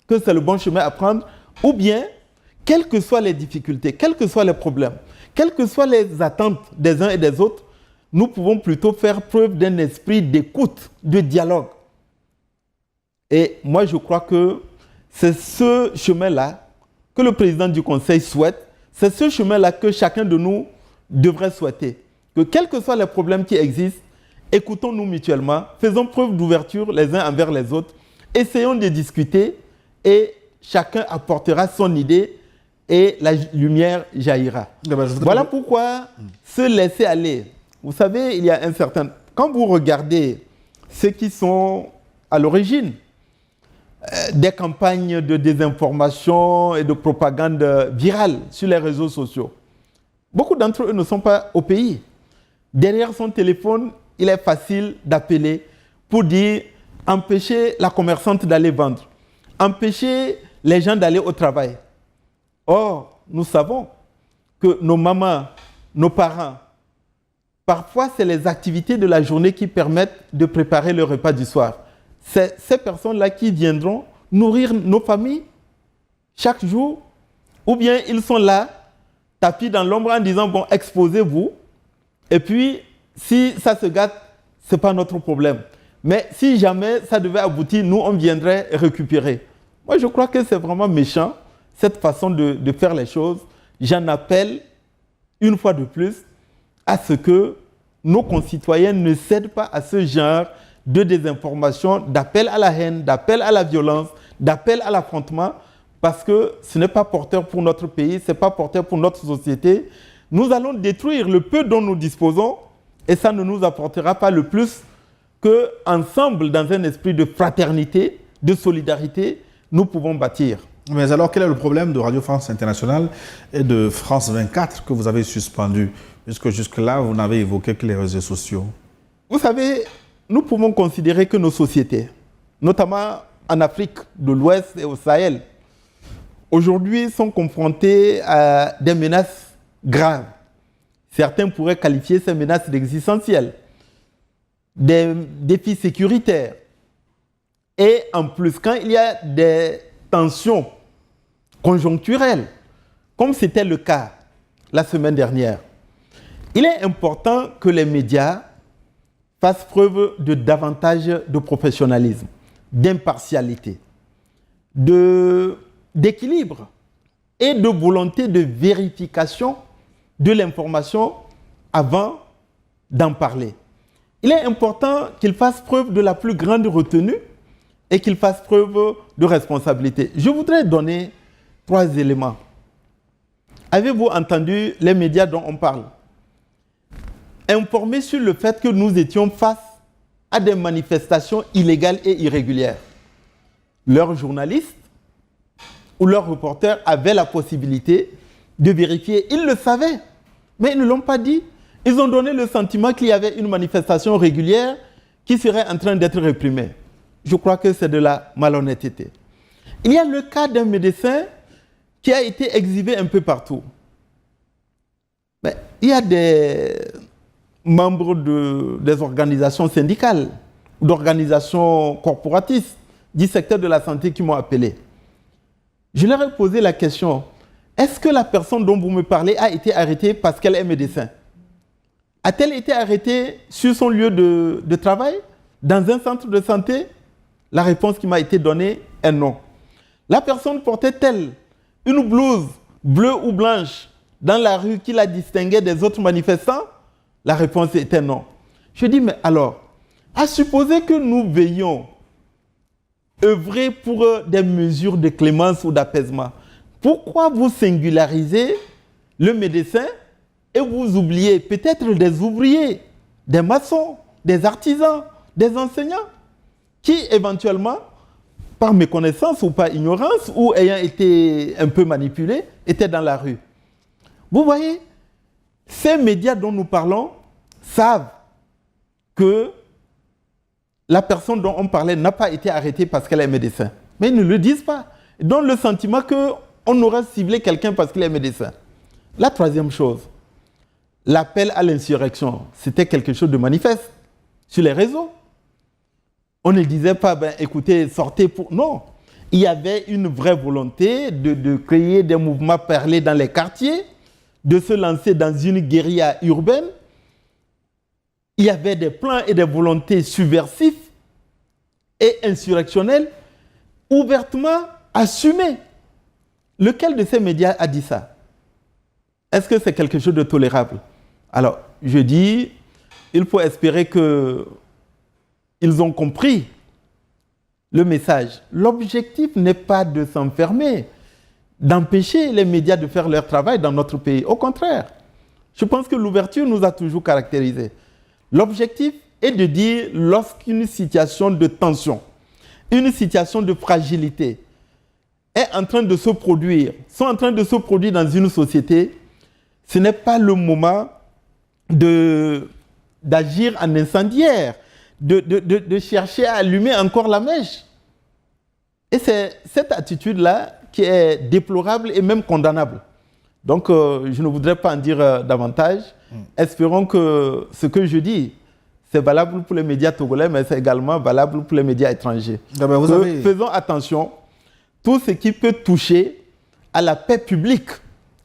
que c'est le bon chemin à prendre? Ou bien, quelles que soient les difficultés, quels que soient les problèmes, quelles que soient les attentes des uns et des autres, nous pouvons plutôt faire preuve d'un esprit d'écoute, de dialogue. Et moi, je crois que c'est ce chemin-là que le président du Conseil souhaite. C'est ce chemin-là que chacun de nous devrait souhaiter. Que quels que soient les problèmes qui existent, écoutons-nous mutuellement, faisons preuve d'ouverture les uns envers les autres, essayons de discuter et chacun apportera son idée et la lumière jaillira. Voilà pourquoi se laisser aller. Vous savez, il y a un certain... Quand vous regardez ceux qui sont à l'origine des campagnes de désinformation et de propagande virale sur les réseaux sociaux, beaucoup d'entre eux ne sont pas au pays. Derrière son téléphone, il est facile d'appeler pour dire empêcher la commerçante d'aller vendre, empêcher les gens d'aller au travail. Or, nous savons que nos mamans, nos parents, parfois c'est les activités de la journée qui permettent de préparer le repas du soir. C'est ces personnes-là qui viendront nourrir nos familles chaque jour, ou bien ils sont là, tapis dans l'ombre en disant, bon, exposez-vous, et puis, si ça se gâte, ce n'est pas notre problème. Mais si jamais ça devait aboutir, nous, on viendrait récupérer. Moi, je crois que c'est vraiment méchant, cette façon de faire les choses. J'en appelle, une fois de plus, à ce que nos concitoyens ne cèdent pas à ce genre de désinformation, d'appel à la haine, d'appel à la violence, d'appel à l'affrontement, parce que ce n'est pas porteur pour notre pays, ce n'est pas porteur pour notre société. Nous allons détruire le peu dont nous disposons et ça ne nous apportera pas le plus qu'ensemble, dans un esprit de fraternité, de solidarité, nous pouvons bâtir. Mais alors, quel est le problème de Radio France Internationale et de France 24 que vous avez suspendu? Puisque jusque-là, vous n'avez évoqué que les réseaux sociaux. Vous savez, nous pouvons considérer que nos sociétés, notamment en Afrique de l'Ouest et au Sahel, aujourd'hui sont confrontées à des menaces graves. Certains pourraient qualifier ces menaces d'existentielles, des défis sécuritaires. Et en plus, quand il y a des tensions conjoncturelles, comme c'était le cas la semaine dernière, il est important que les médias fassent preuve de davantage de professionnalisme, d'impartialité, d'équilibre et de volonté de vérification de l'information avant d'en parler. Il est important qu'ils fassent preuve de la plus grande retenue et qu'ils fassent preuve de responsabilité. Je voudrais donner 3 éléments. Avez-vous entendu les médias dont on parle informer sur le fait que nous étions face à des manifestations illégales et irrégulières? Leurs journalistes ou leurs reporters avaient la possibilité de vérifier. Ils le savaient, mais ils ne l'ont pas dit. Ils ont donné le sentiment qu'il y avait une manifestation régulière qui serait en train d'être réprimée. Je crois que c'est de la malhonnêteté. Il y a le cas d'un médecin qui a été exhibé un peu partout. Mais il y a des membres des organisations syndicales, d'organisations corporatistes du secteur de la santé qui m'ont appelé. Je leur ai posé la question, est-ce que la personne dont vous me parlez a été arrêtée parce qu'elle est médecin? A-t-elle été arrêtée sur son lieu de travail, dans un centre de santé? La réponse qui m'a été donnée est non. La personne portait-elle une blouse bleue ou blanche dans la rue qui la distinguait des autres manifestants? La réponse était non. Je dis, mais alors, à supposer que nous veillions œuvrer pour des mesures de clémence ou d'apaisement, pourquoi vous singularisez le médecin et vous oubliez peut-être des ouvriers, des maçons, des artisans, des enseignants qui éventuellement, par méconnaissance ou par ignorance ou ayant été un peu manipulés, étaient dans la rue? Vous voyez, ces médias dont nous parlons savent que la personne dont on parlait n'a pas été arrêtée parce qu'elle est médecin. Mais ils ne le disent pas. Ils donnent le sentiment qu'on aurait ciblé quelqu'un parce qu'il est médecin. La troisième chose, l'appel à l'insurrection, c'était quelque chose de manifeste sur les réseaux. On ne disait pas, écoutez, sortez pour... Non, il y avait une vraie volonté de créer des mouvements parlés dans les quartiers, de se lancer dans une guérilla urbaine. Il y avait des plans et des volontés subversifs et insurrectionnels ouvertement assumés. Lequel de ces médias a dit ça? Est-ce que c'est quelque chose de tolérable? Alors, je dis, il faut espérer qu'ils ont compris le message. L'objectif n'est pas de s'enfermer, d'empêcher les médias de faire leur travail dans notre pays. Au contraire, je pense que l'ouverture nous a toujours caractérisés. L'objectif est de dire, lorsqu'une situation de tension, une situation de fragilité est en train de se produire, sont en train de se produire dans une société, ce n'est pas le moment d'agir en incendiaire, de chercher à allumer encore la mèche. Et c'est cette attitude-là qui est déplorable et même condamnable. Donc, je ne voudrais pas en dire davantage. Espérons que ce que je dis, c'est valable pour les médias togolais, mais c'est également valable pour les médias étrangers. Faisons attention, tout ce qui peut toucher à la paix publique,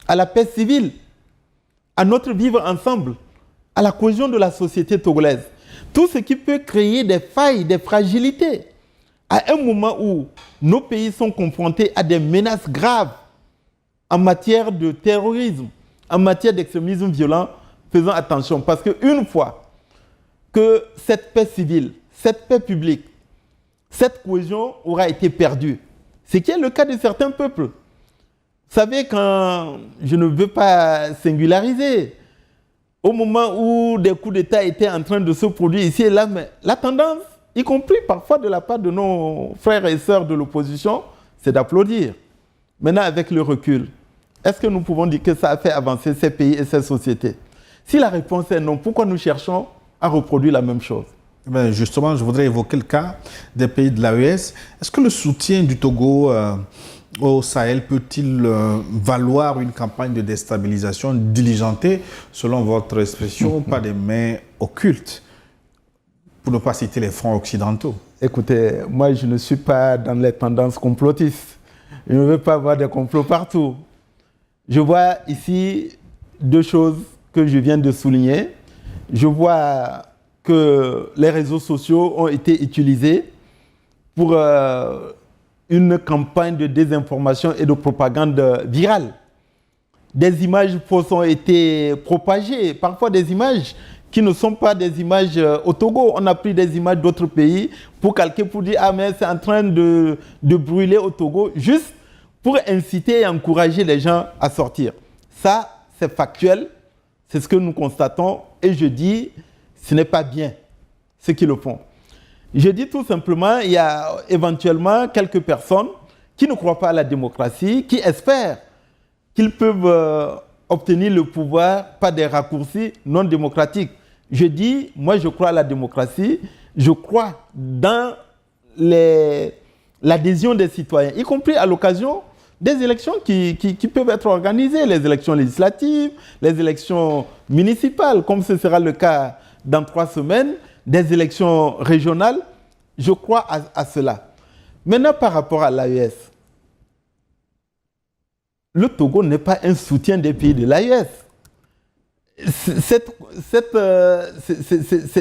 à la paix civile, à notre vivre ensemble, à la cohésion de la société togolaise. Tout ce qui peut créer des failles, des fragilités, à un moment où nos pays sont confrontés à des menaces graves en matière de terrorisme, en matière d'extrémisme violent, faisons attention. Parce qu'une fois que cette paix civile, cette paix publique, cette cohésion aura été perdue, ce qui est le cas de certains peuples. Vous savez, quand je ne veux pas singulariser, au moment où des coups d'État étaient en train de se produire ici et là, mais la tendance, y compris parfois de la part de nos frères et sœurs de l'opposition, c'est d'applaudir. Maintenant, avec le recul, est-ce que nous pouvons dire que ça a fait avancer ces pays et ces sociétés? Si la réponse est non, pourquoi nous cherchons à reproduire la même chose? Justement, je voudrais évoquer le cas des pays de l'AES. Est-ce que le soutien du Togo au Sahel peut-il valoir une campagne de déstabilisation diligentée, selon votre expression, par des mains occultes, pour ne pas citer les fronts occidentaux? Écoutez, moi je ne suis pas dans les tendances complotistes. Je ne veux pas voir des complots partout. Je vois ici deux choses que je viens de souligner. Je vois que les réseaux sociaux ont été utilisés pour une campagne de désinformation et de propagande virale. Des images fausses ont été propagées, parfois des images qui ne sont pas des images au Togo. On a pris des images d'autres pays pour calquer, pour dire « Ah, mais c'est en train de brûler au Togo », juste pour inciter et encourager les gens à sortir. Ça, c'est factuel, c'est ce que nous constatons, et je dis, ce n'est pas bien, ceux qui le font. Je dis tout simplement, il y a éventuellement quelques personnes qui ne croient pas à la démocratie, qui espèrent qu'ils peuvent obtenir le pouvoir par des raccourcis non démocratiques. Je dis, moi je crois à la démocratie, je crois dans l'adhésion des citoyens, y compris à l'occasion des élections qui peuvent être organisées, les élections législatives, les élections municipales, comme ce sera le cas dans 3 semaines, des élections régionales. Je crois à cela. Maintenant, par rapport à l'AES, le Togo n'est pas un soutien des pays de l'AES. C'est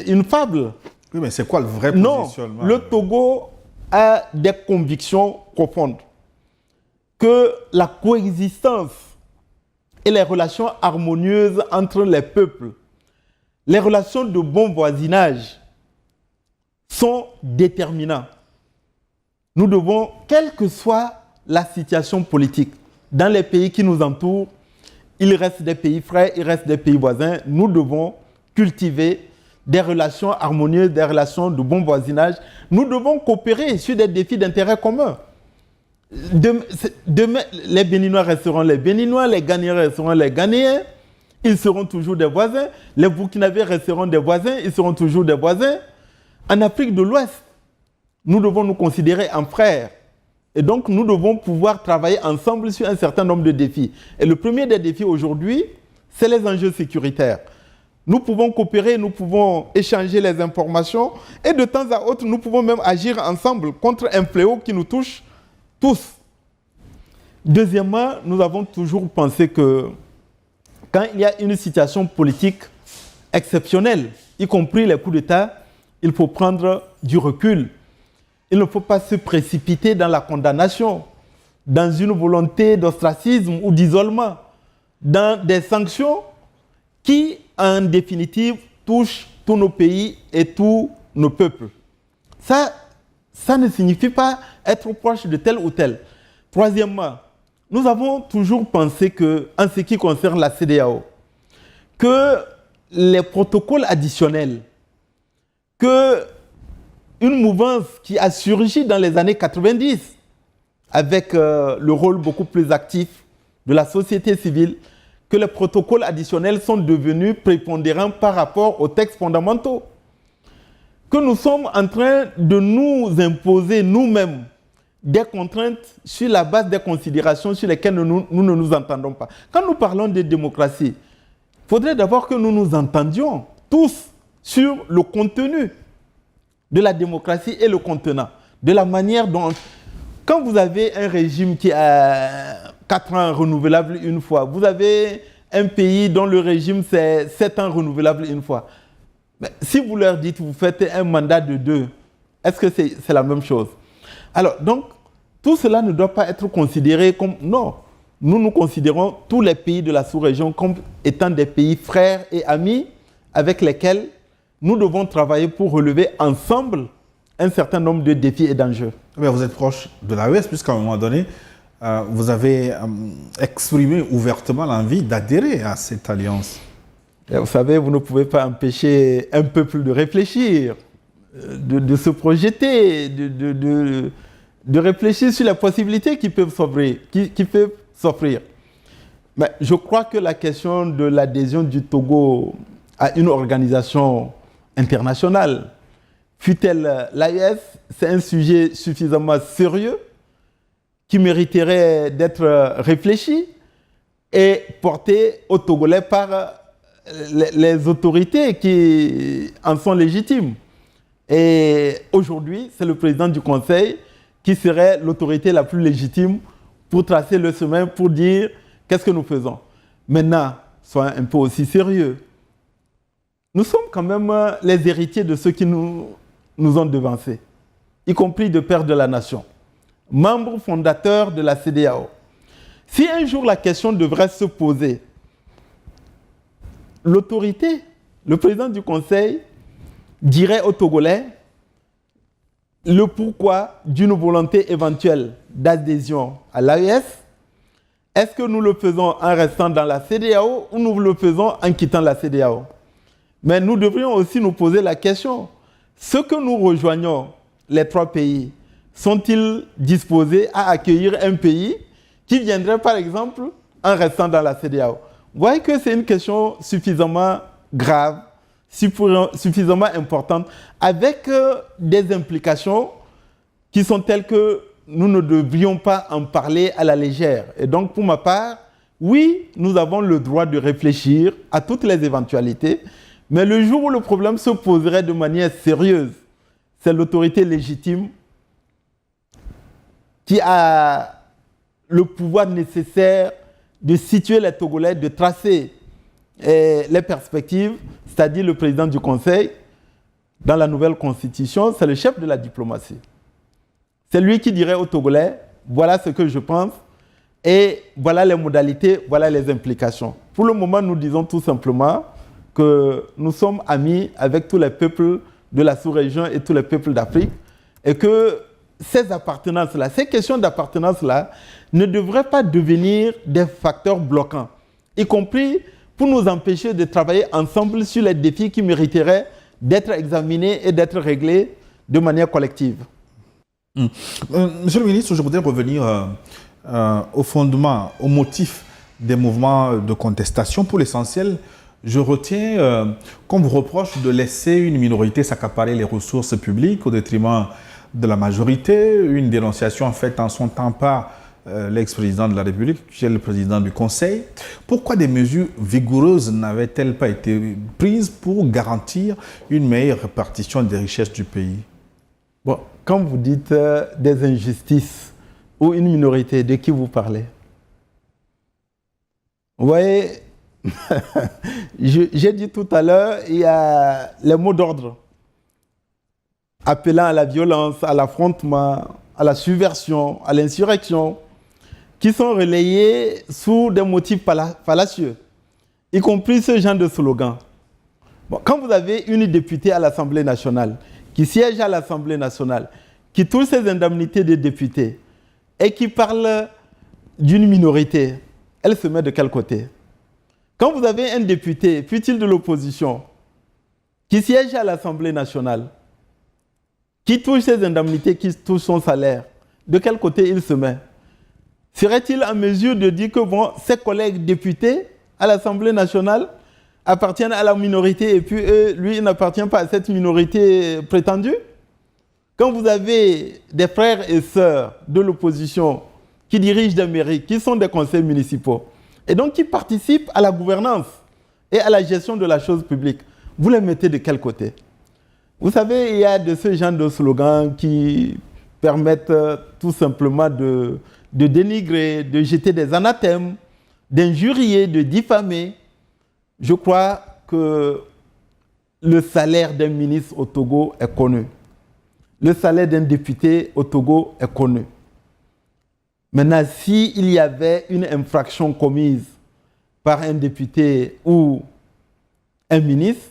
une fable. Oui, mais c'est quoi le vrai Non, positionnement? le Togo a des convictions profondes que la coexistence et les relations harmonieuses entre les peuples, les relations de bon voisinage sont déterminants. Nous devons, quelle que soit la situation politique, dans les pays qui nous entourent, il reste des pays frères, il reste des pays voisins, nous devons cultiver des relations harmonieuses, des relations de bon voisinage. Nous devons coopérer sur des défis d'intérêt commun. Demain, les Béninois resteront les Béninois, les Ghanéens resteront les Ghanéens, ils seront toujours des voisins, les Burkinabés resteront des voisins, ils seront toujours des voisins. En Afrique de l'Ouest, nous devons nous considérer en frères. Et donc, nous devons pouvoir travailler ensemble sur un certain nombre de défis. Et le premier des défis aujourd'hui, c'est les enjeux sécuritaires. Nous pouvons coopérer, nous pouvons échanger les informations et de temps à autre, nous pouvons même agir ensemble contre un fléau qui nous touche tous. Deuxièmement, nous avons toujours pensé que quand il y a une situation politique exceptionnelle, y compris les coups d'État, il faut prendre du recul. Il ne faut pas se précipiter dans la condamnation, dans une volonté d'ostracisme ou d'isolement, dans des sanctions qui, en définitive, touchent tous nos pays et tous nos peuples. Ça ne signifie pas être proche de tel ou tel. Troisièmement, nous avons toujours pensé que, en ce qui concerne la CEDEAO, que les protocoles additionnels, que une mouvance qui a surgi dans les années 90 avec le rôle beaucoup plus actif de la société civile, que les protocoles additionnels sont devenus prépondérants par rapport aux textes fondamentaux. Que nous sommes en train de nous imposer nous-mêmes des contraintes sur la base des considérations sur lesquelles nous ne nous entendons pas. Quand nous parlons de démocratie, il faudrait d'abord que nous nous entendions tous sur le contenu de la démocratie et le contenant, de la manière dont... Quand vous avez un régime qui a 4 ans renouvelable une fois, vous avez un pays dont le régime c'est 7 ans renouvelable une fois. Mais si vous leur dites, vous faites un mandat de 2, est-ce que c'est la même chose? Alors, donc, tout cela ne doit pas être considéré comme... Non, nous considérons tous les pays de la sous-région comme étant des pays frères et amis avec lesquels nous devons travailler pour relever ensemble un certain nombre de défis et d'enjeux. Mais vous êtes proche de l'AES, puisqu'à un moment donné, vous avez exprimé ouvertement l'envie d'adhérer à cette alliance. Et vous savez, vous ne pouvez pas empêcher un peuple de réfléchir, de se projeter, de réfléchir sur les possibilités qui peuvent s'offrir. Mais je crois que la question de l'adhésion du Togo à une organisation internationale, fût-elle l'AES, c'est un sujet suffisamment sérieux qui mériterait d'être réfléchi et porté aux Togolais par les autorités qui en sont légitimes. Et aujourd'hui, c'est le président du Conseil qui serait l'autorité la plus légitime pour tracer le chemin, pour dire qu'est-ce que nous faisons. Maintenant, soyons un peu aussi sérieux. Nous sommes quand même les héritiers de ceux qui nous ont devancés, y compris de pères de la nation, membres fondateurs de la CEDEAO. Si un jour la question devrait se poser, l'autorité, le président du Conseil, dirait aux Togolais le pourquoi d'une volonté éventuelle d'adhésion à l'AES. Est-ce que nous le faisons en restant dans la CEDEAO ou nous le faisons en quittant la CEDEAO? Mais nous devrions aussi nous poser la question, ceux que nous rejoignons, les 3 pays, sont-ils disposés à accueillir un pays qui viendrait par exemple en restant dans la CEDEAO? Vous voyez que c'est une question suffisamment grave, suffisamment importante, avec des implications qui sont telles que nous ne devrions pas en parler à la légère. Et donc, pour ma part, oui, nous avons le droit de réfléchir à toutes les éventualités, mais le jour où le problème se poserait de manière sérieuse, c'est l'autorité légitime qui a le pouvoir nécessaire de situer les Togolais, de tracer les perspectives, c'est-à-dire le président du Conseil, dans la nouvelle constitution, c'est le chef de la diplomatie. C'est lui qui dirait aux Togolais, voilà ce que je pense, et voilà les modalités, voilà les implications. Pour le moment, nous disons tout simplement que nous sommes amis avec tous les peuples de la sous-région et tous les peuples d'Afrique, et que ces appartenances-là, ces questions d'appartenance-là, ne devraient pas devenir des facteurs bloquants, y compris pour nous empêcher de travailler ensemble sur les défis qui mériteraient d'être examinés et d'être réglés de manière collective. Monsieur le ministre, je voudrais revenir au fondement, au motif des mouvements de contestation. Pour l'essentiel, je retiens qu'on vous reproche de laisser une minorité s'accaparer les ressources publiques au détriment de la majorité, une dénonciation faite en son temps par l'ex-président de la République, qui est le président du Conseil. Pourquoi des mesures vigoureuses n'avaient-elles pas été prises pour garantir une meilleure répartition des richesses du pays? Bon, quand vous dites des injustices ou une minorité, de qui vous parlez? Vous voyez, j'ai dit tout à l'heure, il y a les mots d'ordre appelant à la violence, à l'affrontement, à la subversion, à l'insurrection, qui sont relayés sous des motifs fallacieux, y compris ce genre de slogan. Bon, quand vous avez une députée à l'Assemblée nationale, qui siège à l'Assemblée nationale, qui touche ses indemnités de député, et qui parle d'une minorité, elle se met de quel côté? Quand vous avez un député, fût-il de l'opposition, qui siège à l'Assemblée nationale, qui touche ses indemnités, qui touche son salaire, de quel côté il se met? Serait-il en mesure de dire que bon, ses collègues députés à l'Assemblée nationale appartiennent à la minorité et puis lui, il n'appartient pas à cette minorité prétendue? Quand vous avez des frères et sœurs de l'opposition qui dirigent des mairies, qui sont des conseils municipaux, et donc qui participent à la gouvernance et à la gestion de la chose publique, vous les mettez de quel côté? Vous savez, il y a de ce genre de slogans qui permettent tout simplement de dénigrer, de jeter des anathèmes, d'injurier, de diffamer. Je crois que le salaire d'un ministre au Togo est connu. Le salaire d'un député au Togo est connu. Maintenant, s'il y avait une infraction commise par un député ou un ministre,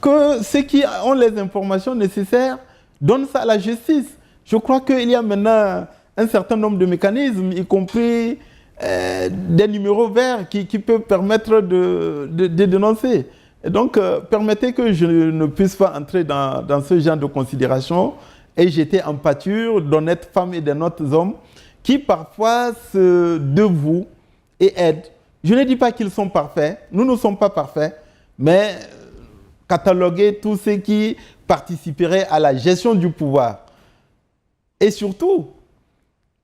que ceux qui ont les informations nécessaires donnent ça à la justice. Je crois qu'il y a maintenant un certain nombre de mécanismes, y compris des numéros verts qui peuvent permettre de dénoncer. Et donc, permettez que je ne puisse pas entrer dans ce genre de considération et jeter en pâture d'honnêtes femmes et d'honnêtes hommes qui parfois se dévouent et aident. Je ne dis pas qu'ils sont parfaits, nous ne sommes pas parfaits, mais cataloguer tous ceux qui participeraient à la gestion du pouvoir. Et surtout,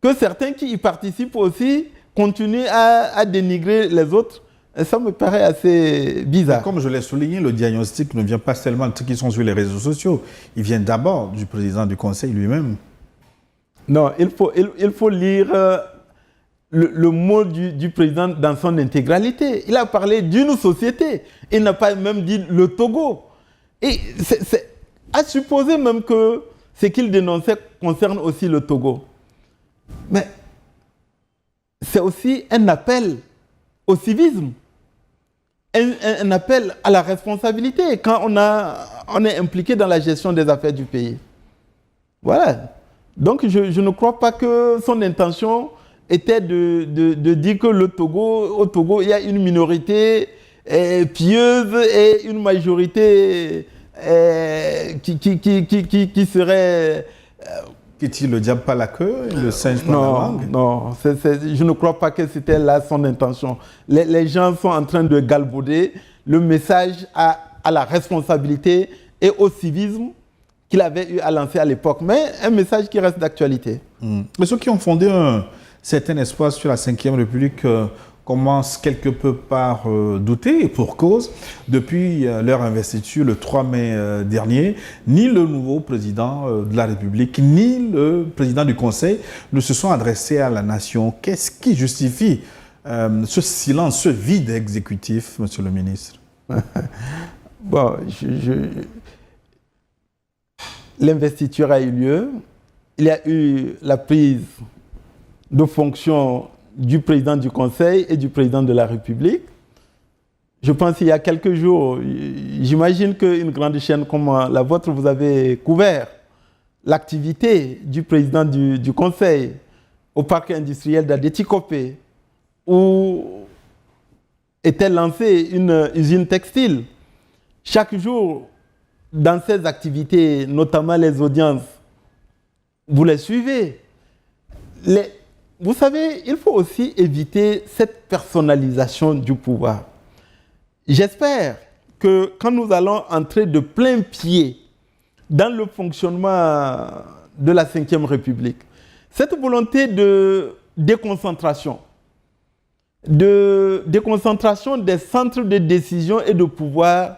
que certains qui y participent aussi continuent à dénigrer les autres. Et ça me paraît assez bizarre. Comme je l'ai souligné, le diagnostic ne vient pas seulement de ceux qui sont sur les réseaux sociaux. Il vient d'abord du président du Conseil lui-même. Non, il faut lire le mot du président dans son intégralité. Il a parlé d'une société. Il n'a pas même dit le Togo. Et c'est à supposer même que ce qu'il dénonçait concerne aussi le Togo. Mais c'est aussi un appel au civisme, un appel à la responsabilité quand on est impliqué dans la gestion des affaires du pays. Voilà. Donc je ne crois pas que son intention était de dire que au Togo, il y a une minorité pieuse et une majorité qui serait... Qui tire le diable par la queue et le singe par la langue? Non, je ne crois pas que c'était là son intention. Les gens sont en train de galvauder le message à la responsabilité et au civisme qu'il avait eu à lancer à l'époque, mais un message qui reste d'actualité. Mais ceux qui ont fondé un certain espoir sur la Ve République commencent quelque peu par douter, et pour cause. Depuis leur investiture le 3 mai dernier, ni le nouveau président de la République, ni le président du Conseil ne se sont adressés à la nation. Qu'est-ce qui justifie ce silence, ce vide exécutif, monsieur le ministre? Bon, l'investiture a eu lieu. Il y a eu la prise de fonction du président du Conseil et du président de la République. Je pense qu'il y a quelques jours, j'imagine qu'une grande chaîne comme la vôtre, vous avez couvert l'activité du président du Conseil au parc industriel d'Adétikopé, où était lancée une usine textile. Chaque jour, dans ces activités, notamment les audiences, vous les suivez. Vous savez, il faut aussi éviter cette personnalisation du pouvoir. J'espère que quand nous allons entrer de plein pied dans le fonctionnement de la Ve République, cette volonté de déconcentration des centres de décision et de pouvoir,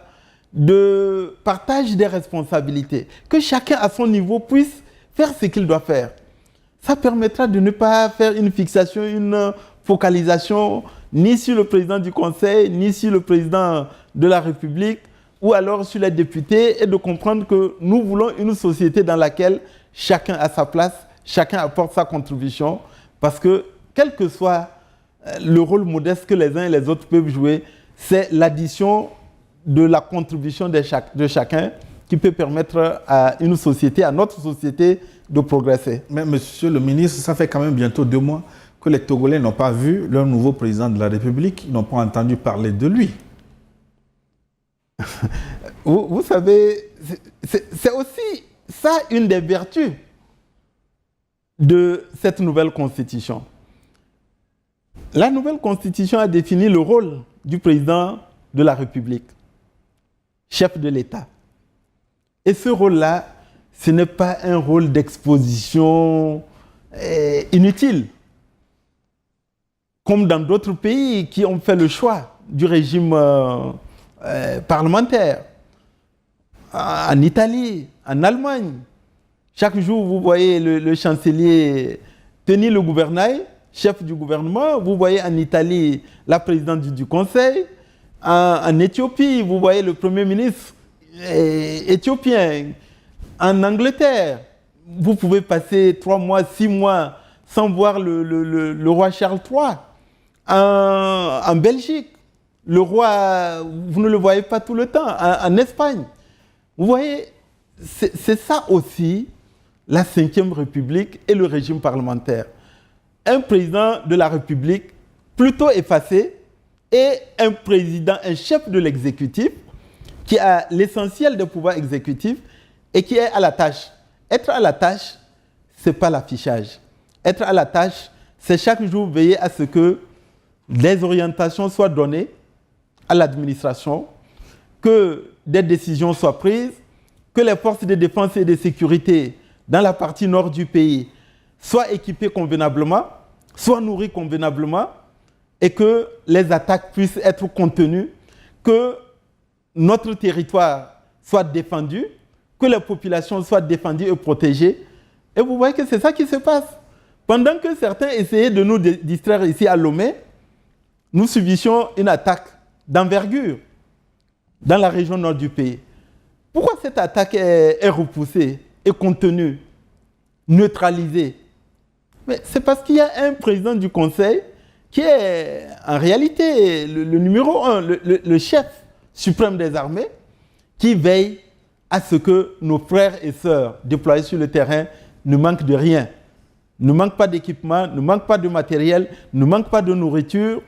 de partage des responsabilités, que chacun à son niveau puisse faire ce qu'il doit faire. Ça permettra de ne pas faire une fixation, une focalisation ni sur le président du Conseil, ni sur le président de la République, ou alors sur les députés, et de comprendre que nous voulons une société dans laquelle chacun a sa place, chacun apporte sa contribution, parce que quel que soit le rôle modeste que les uns et les autres peuvent jouer, c'est l'addition de la contribution de chacun qui peut permettre à une société, à notre société, de progresser. Mais monsieur le ministre, ça fait quand même bientôt 2 mois que les Togolais n'ont pas vu leur nouveau président de la République, ils n'ont pas entendu parler de lui. Vous savez, c'est aussi ça une des vertus de cette nouvelle constitution. La nouvelle constitution a défini le rôle du président de la République, chef de l'État. Et ce rôle-là, ce n'est pas un rôle d'exposition inutile, comme dans d'autres pays qui ont fait le choix du régime parlementaire. En Italie, en Allemagne, chaque jour, vous voyez le chancelier tenir le gouvernail, chef du gouvernement. Vous voyez en Italie la présidente du Conseil. En Éthiopie, vous voyez le Premier ministre éthiopien. En Angleterre, vous pouvez passer 3 mois, 6 mois sans voir le roi Charles III. En Belgique, le roi, vous ne le voyez pas tout le temps. En Espagne, vous voyez, c'est ça aussi la Ve République et le régime parlementaire. Un président de la République plutôt effacé et un président, un chef de l'exécutif qui a l'essentiel des pouvoirs exécutifs et qui est à la tâche. Être à la tâche, ce n'est pas l'affichage. Être à la tâche, c'est chaque jour veiller à ce que des orientations soient données à l'administration, que des décisions soient prises, que les forces de défense et de sécurité dans la partie nord du pays soient équipées convenablement, soient nourries convenablement, et que les attaques puissent être contenues, que notre territoire soit défendu, que les populations soient défendues et protégées. Et vous voyez que c'est ça qui se passe. Pendant que certains essayaient de nous distraire ici à Lomé, nous subissions une attaque d'envergure dans la région nord du pays. Pourquoi cette attaque est repoussée, est contenue, neutralisée? Mais c'est parce qu'il y a un président du Conseil qui est en réalité le numéro 1, le chef suprême des armées, qui veille à ce que nos frères et sœurs déployés sur le terrain ne manquent de rien, ne manquent pas d'équipement, ne manquent pas de matériel, ne manquent pas de nourriture,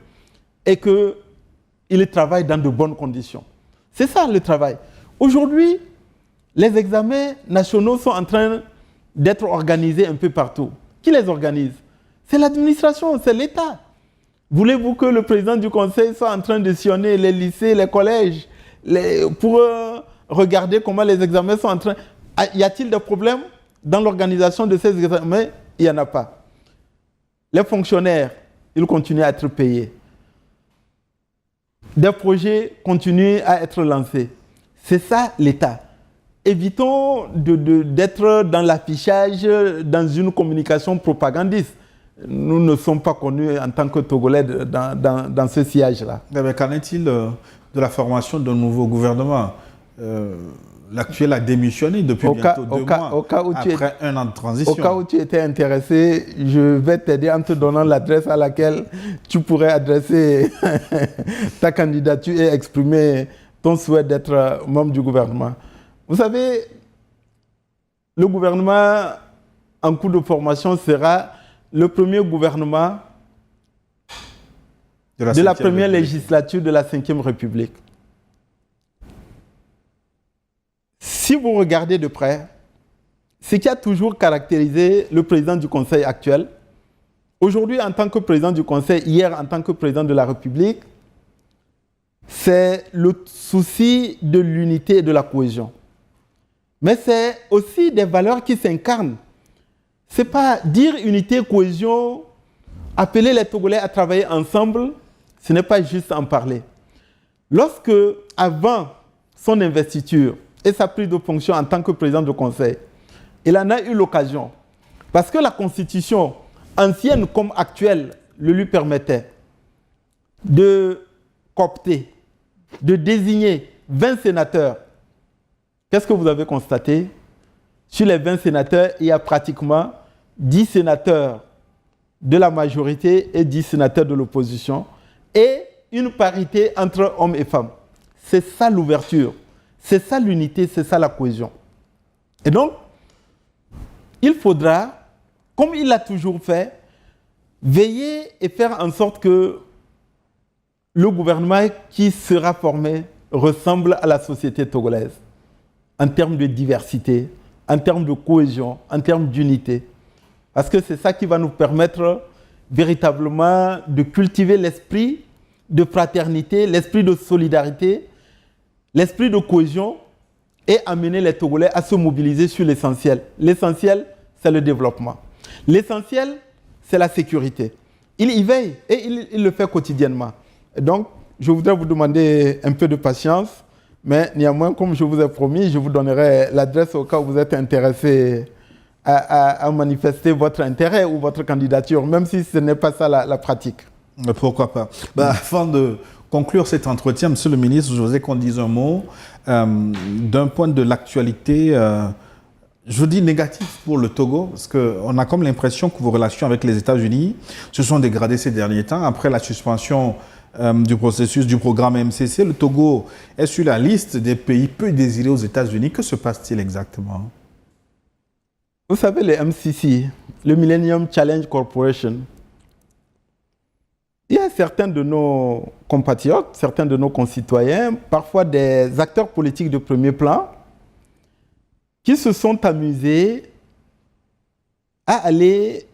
et qu'ils travaillent dans de bonnes conditions. C'est ça le travail. Aujourd'hui, les examens nationaux sont en train d'être organisés un peu partout. Qui les organise? C'est l'administration, c'est l'État. Voulez-vous que le président du Conseil soit en train de sillonner les lycées, les collèges, pour regarder comment les examens sont en train... Y a-t-il des problèmes dans l'organisation de ces examens? Il n'y en a pas. Les fonctionnaires, ils continuent à être payés. Des projets continuent à être lancés. C'est ça l'État. Évitons d'être dans l'affichage, dans une communication propagandiste. nous ne sommes pas connus en tant que Togolais dans ce siège-là. Qu'en est-il de la formation d'un nouveau gouvernement? L'actuel a démissionné depuis bientôt 2 mois, après 1 an de transition. Au cas où tu étais intéressé, je vais t'aider en te donnant l'adresse à laquelle tu pourrais adresser ta candidature et exprimer ton souhait d'être membre du gouvernement. Vous savez, le gouvernement en cours de formation sera le premier gouvernement de la première législature de la Ve République. Si vous regardez de près, ce qui a toujours caractérisé le président du Conseil actuel, aujourd'hui en tant que président du Conseil, hier en tant que président de la République, c'est le souci de l'unité et de la cohésion. Mais c'est aussi des valeurs qui s'incarnent. Ce n'est pas dire unité, cohésion, appeler les Togolais à travailler ensemble, ce n'est pas juste en parler. Lorsque, avant son investiture et sa prise de fonction en tant que président du Conseil, il en a eu l'occasion, parce que la Constitution, ancienne comme actuelle, le lui permettait, de coopter, de désigner 20 sénateurs. Qu'est-ce que vous avez constaté? Sur les 20 sénateurs, il y a pratiquement 10 sénateurs de la majorité et 10 sénateurs de l'opposition, et une parité entre hommes et femmes. C'est ça l'ouverture, c'est ça l'unité, c'est ça la cohésion. Et donc, il faudra, comme il l'a toujours fait, veiller et faire en sorte que le gouvernement qui sera formé ressemble à la société togolaise en termes de diversité, en termes de cohésion, en termes d'unité. Parce que c'est ça qui va nous permettre véritablement de cultiver l'esprit de fraternité, l'esprit de solidarité, l'esprit de cohésion et amener les Togolais à se mobiliser sur l'essentiel. L'essentiel, c'est le développement. L'essentiel, c'est la sécurité. Il y veille et il le fait quotidiennement. Et donc, je voudrais vous demander un peu de patience, mais néanmoins, comme je vous ai promis, je vous donnerai l'adresse au cas où vous êtes intéressé à manifester votre intérêt ou votre candidature, même si ce n'est pas ça la pratique. Pourquoi pas. Avant de conclure cet entretien, Monsieur le ministre, je voudrais qu'on dise un mot d'un point de l'actualité, je dis négatif pour le Togo, parce qu'on a comme l'impression que vos relations avec les États-Unis se sont dégradées ces derniers temps. Après la suspension du processus du programme MCC, le Togo est sur la liste des pays peu désirés aux États-Unis. Que se passe-t-il exactement? Vous savez, les MCC, le Millennium Challenge Corporation, il y a certains de nos compatriotes, certains de nos concitoyens, parfois des acteurs politiques de premier plan, qui se sont amusés à aller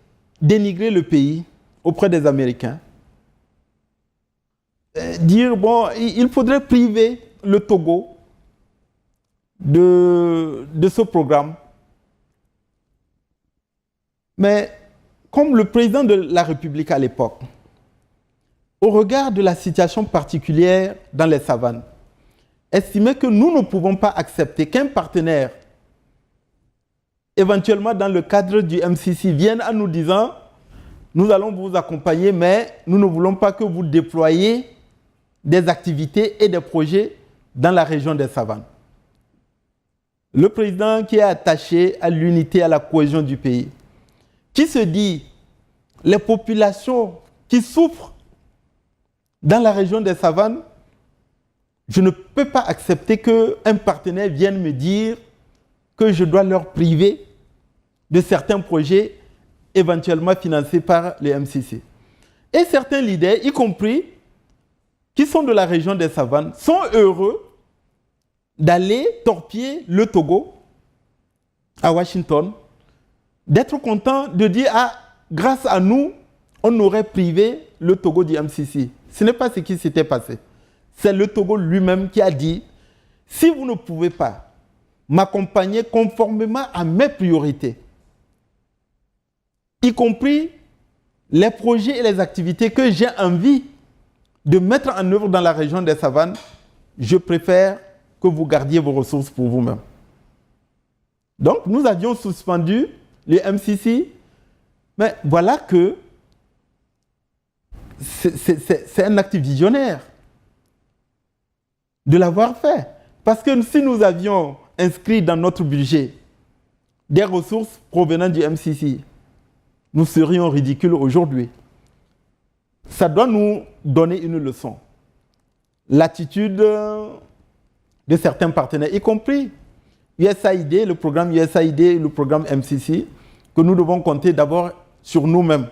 dénigrer le pays auprès des Américains. Dire, bon, il faudrait priver le Togo de ce programme. Mais comme le président de la République à l'époque, au regard de la situation particulière dans les savanes, estimait que nous ne pouvons pas accepter qu'un partenaire, éventuellement dans le cadre du MCC, vienne en nous disant « Nous allons vous accompagner, mais nous ne voulons pas que vous déployiez des activités et des projets dans la région des savanes. » Le président qui est attaché à l'unité et à la cohésion du pays, qui se dit les populations qui souffrent dans la région des savanes, je ne peux pas accepter qu'un partenaire vienne me dire que je dois leur priver de certains projets éventuellement financés par les MCC. Et certains leaders, y compris qui sont de la région des savanes, sont heureux d'aller torpiller le Togo à Washington, d'être contents de dire « Ah, grâce à nous, on aurait privé le Togo du MCC ». Ce n'est pas ce qui s'était passé. C'est le Togo lui-même qui a dit « Si vous ne pouvez pas m'accompagner conformément à mes priorités, y compris les projets et les activités que j'ai envie de mettre en œuvre dans la région des savanes, je préfère que vous gardiez vos ressources pour vous-même. » Donc, nous avions suspendu les MCC, mais voilà que c'est un acte visionnaire de l'avoir fait. Parce que si nous avions inscrit dans notre budget des ressources provenant du MCC, nous serions ridicules aujourd'hui. Ça doit nous donner une leçon. L'attitude de certains partenaires, y compris USAID, le programme USAID et le programme MCC, que nous devons compter d'abord sur nous-mêmes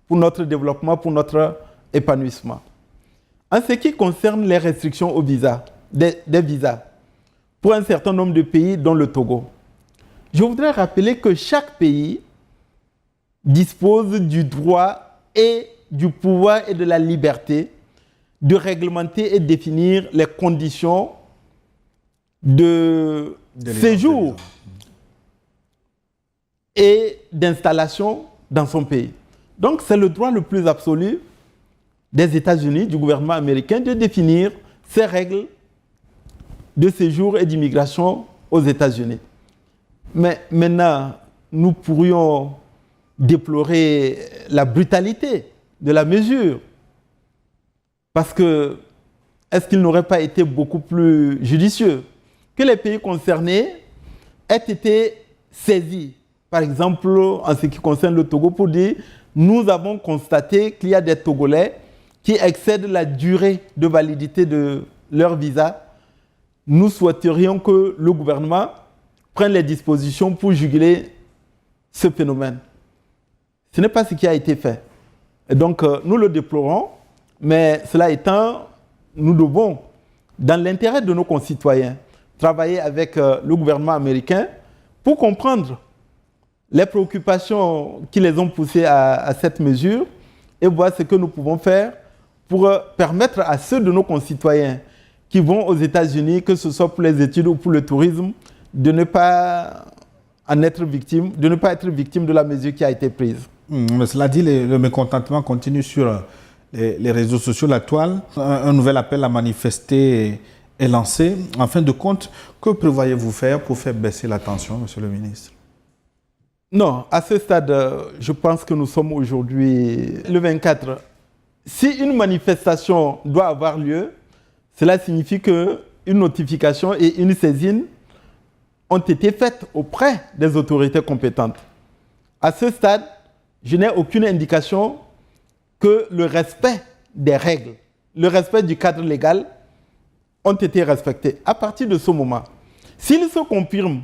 pour notre développement, pour notre épanouissement. En ce qui concerne les restrictions aux visas, des visas, pour un certain nombre de pays, dont le Togo, je voudrais rappeler que chaque pays dispose du droit et du pouvoir et de la liberté de réglementer et définir les conditions de séjour et d'installation dans son pays. Donc c'est le droit le plus absolu des États-Unis, du gouvernement américain, de définir ces règles de séjour et d'immigration aux États-Unis. Mais maintenant, nous pourrions déplorer la brutalité de la mesure. Parce que, est-ce qu'il n'aurait pas été beaucoup plus judicieux que les pays concernés aient été saisis, par exemple, en ce qui concerne le Togo, pour dire nous avons constaté qu'il y a des Togolais qui excèdent la durée de validité de leur visa. Nous souhaiterions que le gouvernement prenne les dispositions pour juguler ce phénomène. Ce n'est pas ce qui a été fait. Et donc, nous le déplorons, mais cela étant, nous devons, dans l'intérêt de nos concitoyens, travailler avec le gouvernement américain pour comprendre les préoccupations qui les ont poussés à cette mesure et voir ce que nous pouvons faire pour permettre à ceux de nos concitoyens qui vont aux États-Unis, que ce soit pour les études ou pour le tourisme, de ne pas en être victime, de ne pas être victime de la mesure qui a été prise. Mais cela dit, le mécontentement continue sur les réseaux sociaux, la toile. Un nouvel appel à manifester est lancé. En fin de compte, que prévoyez-vous faire pour faire baisser la tension, Monsieur le ministre? Non, à ce stade, je pense que nous sommes aujourd'hui le 24. Si une manifestation doit avoir lieu, cela signifie qu'une notification et une saisine ont été faites auprès des autorités compétentes. À ce stade, je n'ai aucune indication que le respect des règles, le respect du cadre légal ont été respectés. À partir de ce moment, s'il se confirme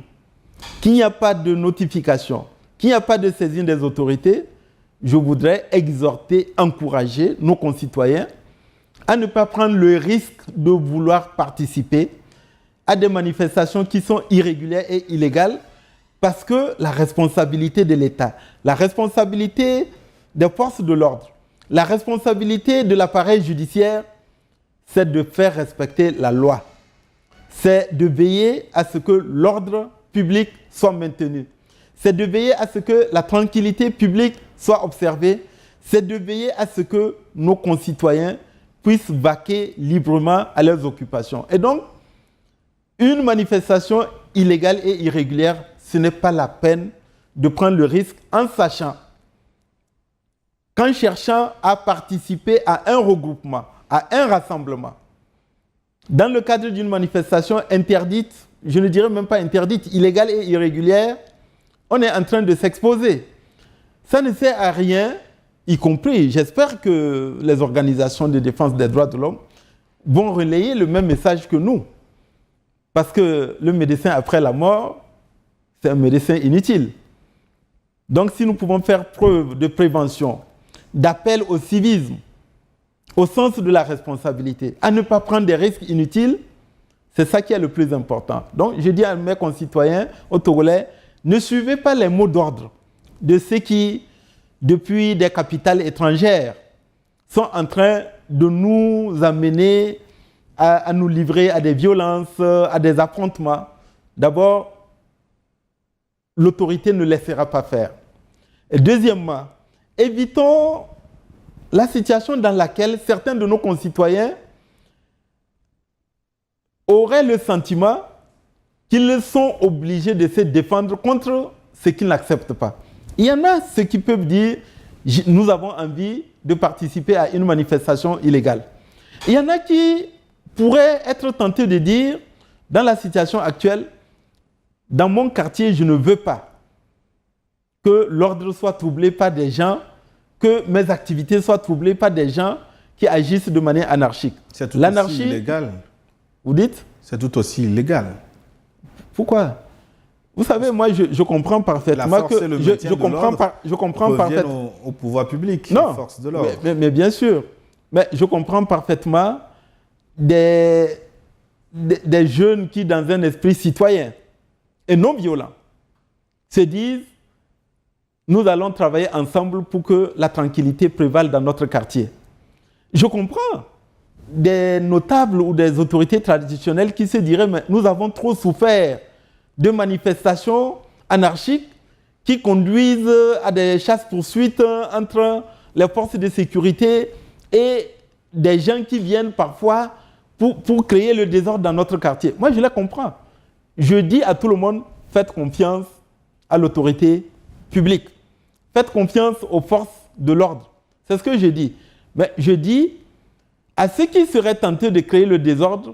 qu'il n'y a pas de notification, qu'il n'y a pas de saisine des autorités, je voudrais exhorter, encourager nos concitoyens à ne pas prendre le risque de vouloir participer à des manifestations qui sont irrégulières et illégales, parce que la responsabilité de l'État, la responsabilité des forces de l'ordre, la responsabilité de l'appareil judiciaire, c'est de faire respecter la loi. C'est de veiller à ce que l'ordre public soit maintenu. C'est de veiller à ce que la tranquillité publique soit observée. C'est de veiller à ce que nos concitoyens puissent vaquer librement à leurs occupations. Et donc, une manifestation illégale et irrégulière, ce n'est pas la peine de prendre le risque en sachant qu'en cherchant à participer à un regroupement, à un rassemblement, dans le cadre d'une manifestation interdite, je ne dirais même pas interdite, illégale et irrégulière, on est en train de s'exposer. Ça ne sert à rien, y compris, j'espère que les organisations de défense des droits de l'homme vont relayer le même message que nous. Parce que le médecin après la mort, c'est un médecin inutile. Donc si nous pouvons faire preuve de prévention, d'appel au civisme, au sens de la responsabilité, à ne pas prendre des risques inutiles, c'est ça qui est le plus important. Donc je dis à mes concitoyens, aux Togolais, ne suivez pas les mots d'ordre de ceux qui, depuis des capitales étrangères, sont en train de nous amener à nous livrer à des violences, à des affrontements. D'abord, l'autorité ne laissera pas faire. Et deuxièmement, évitons la situation dans laquelle certains de nos concitoyens auraient le sentiment qu'ils sont obligés de se défendre contre ce qu'ils n'acceptent pas. Il y en a ceux qui peuvent dire nous avons envie de participer à une manifestation illégale. Il y en a qui pourraient être tentés de dire, dans la situation actuelle, dans mon quartier, je ne veux pas que l'ordre soit troublé par des gens, que mes activités soient troublées par des gens qui agissent de manière anarchique. C'est tout aussi illégal. Vous dites? C'est tout aussi illégal. Pourquoi? Vous savez, moi, je comprends parfaitement que je comprends parfaitement au pouvoir public, non, aux forces de l'ordre. Mais bien sûr, mais je comprends parfaitement des jeunes qui, dans un esprit citoyen et non violent, se disent nous allons travailler ensemble pour que la tranquillité prévale dans notre quartier. Je comprends des notables ou des autorités traditionnelles qui se diraient mais nous avons trop souffert de manifestations anarchiques qui conduisent à des chasses-poursuites entre les forces de sécurité et des gens qui viennent parfois pour créer le désordre dans notre quartier. Moi, je les comprends. Je dis à tout le monde, faites confiance à l'autorité publique. Faites confiance aux forces de l'ordre. C'est ce que je dis. Mais je dis à ceux qui seraient tentés de créer le désordre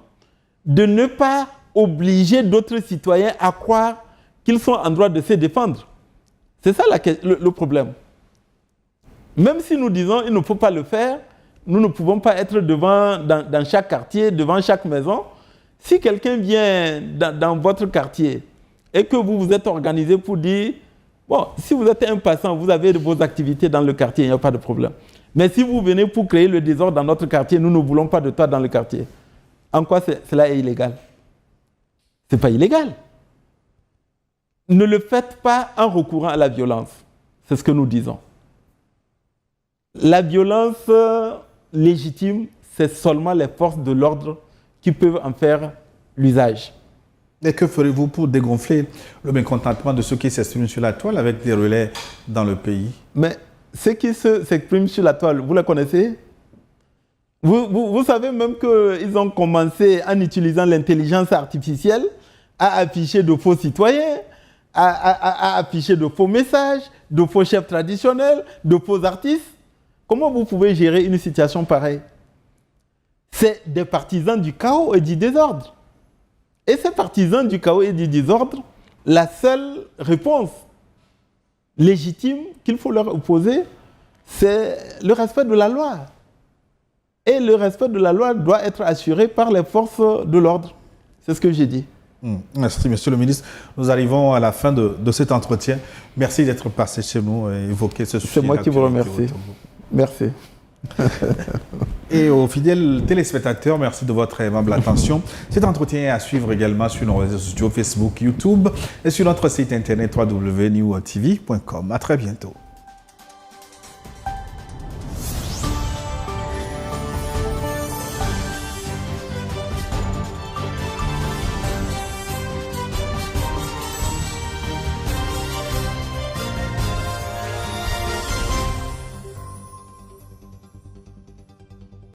de ne pas obliger d'autres citoyens à croire qu'ils sont en droit de se défendre. C'est ça le problème. Même si nous disons qu'il ne faut pas le faire, nous ne pouvons pas être dans chaque quartier, devant chaque maison. Si quelqu'un vient dans votre quartier et que vous vous êtes organisé pour dire bon, si vous êtes un passant, vous avez vos activités dans le quartier, il n'y a pas de problème. Mais si vous venez pour créer le désordre dans notre quartier, nous ne voulons pas de toi dans le quartier. En quoi cela est illégal? Ce n'est pas illégal. Ne le faites pas en recourant à la violence. C'est ce que nous disons. La violence légitime, c'est seulement les forces de l'ordre qui peuvent en faire l'usage. Et que ferez-vous pour dégonfler le mécontentement de ceux qui s'expriment sur la toile avec des relais dans le pays? Mais ceux qui s'expriment sur la toile, vous les connaissez? Vous savez même qu'ils ont commencé en utilisant l'intelligence artificielle à afficher de faux citoyens, à afficher de faux messages, de faux chefs traditionnels, de faux artistes. Comment vous pouvez gérer une situation pareille? C'est des partisans du chaos et du désordre. Et ces partisans du chaos et du désordre, la seule réponse légitime qu'il faut leur opposer, c'est le respect de la loi. Et le respect de la loi doit être assuré par les forces de l'ordre. C'est ce que j'ai dit. Merci, Monsieur le ministre. Nous arrivons à la fin de cet entretien. Merci d'être passé chez nous et évoquer ce sujet. C'est moi qui vous remercie. Merci. Et aux fidèles téléspectateurs, merci de votre aimable attention. Cet entretien est à suivre également sur nos réseaux sociaux Facebook, YouTube et sur notre site internet www.newtv.com. À très bientôt.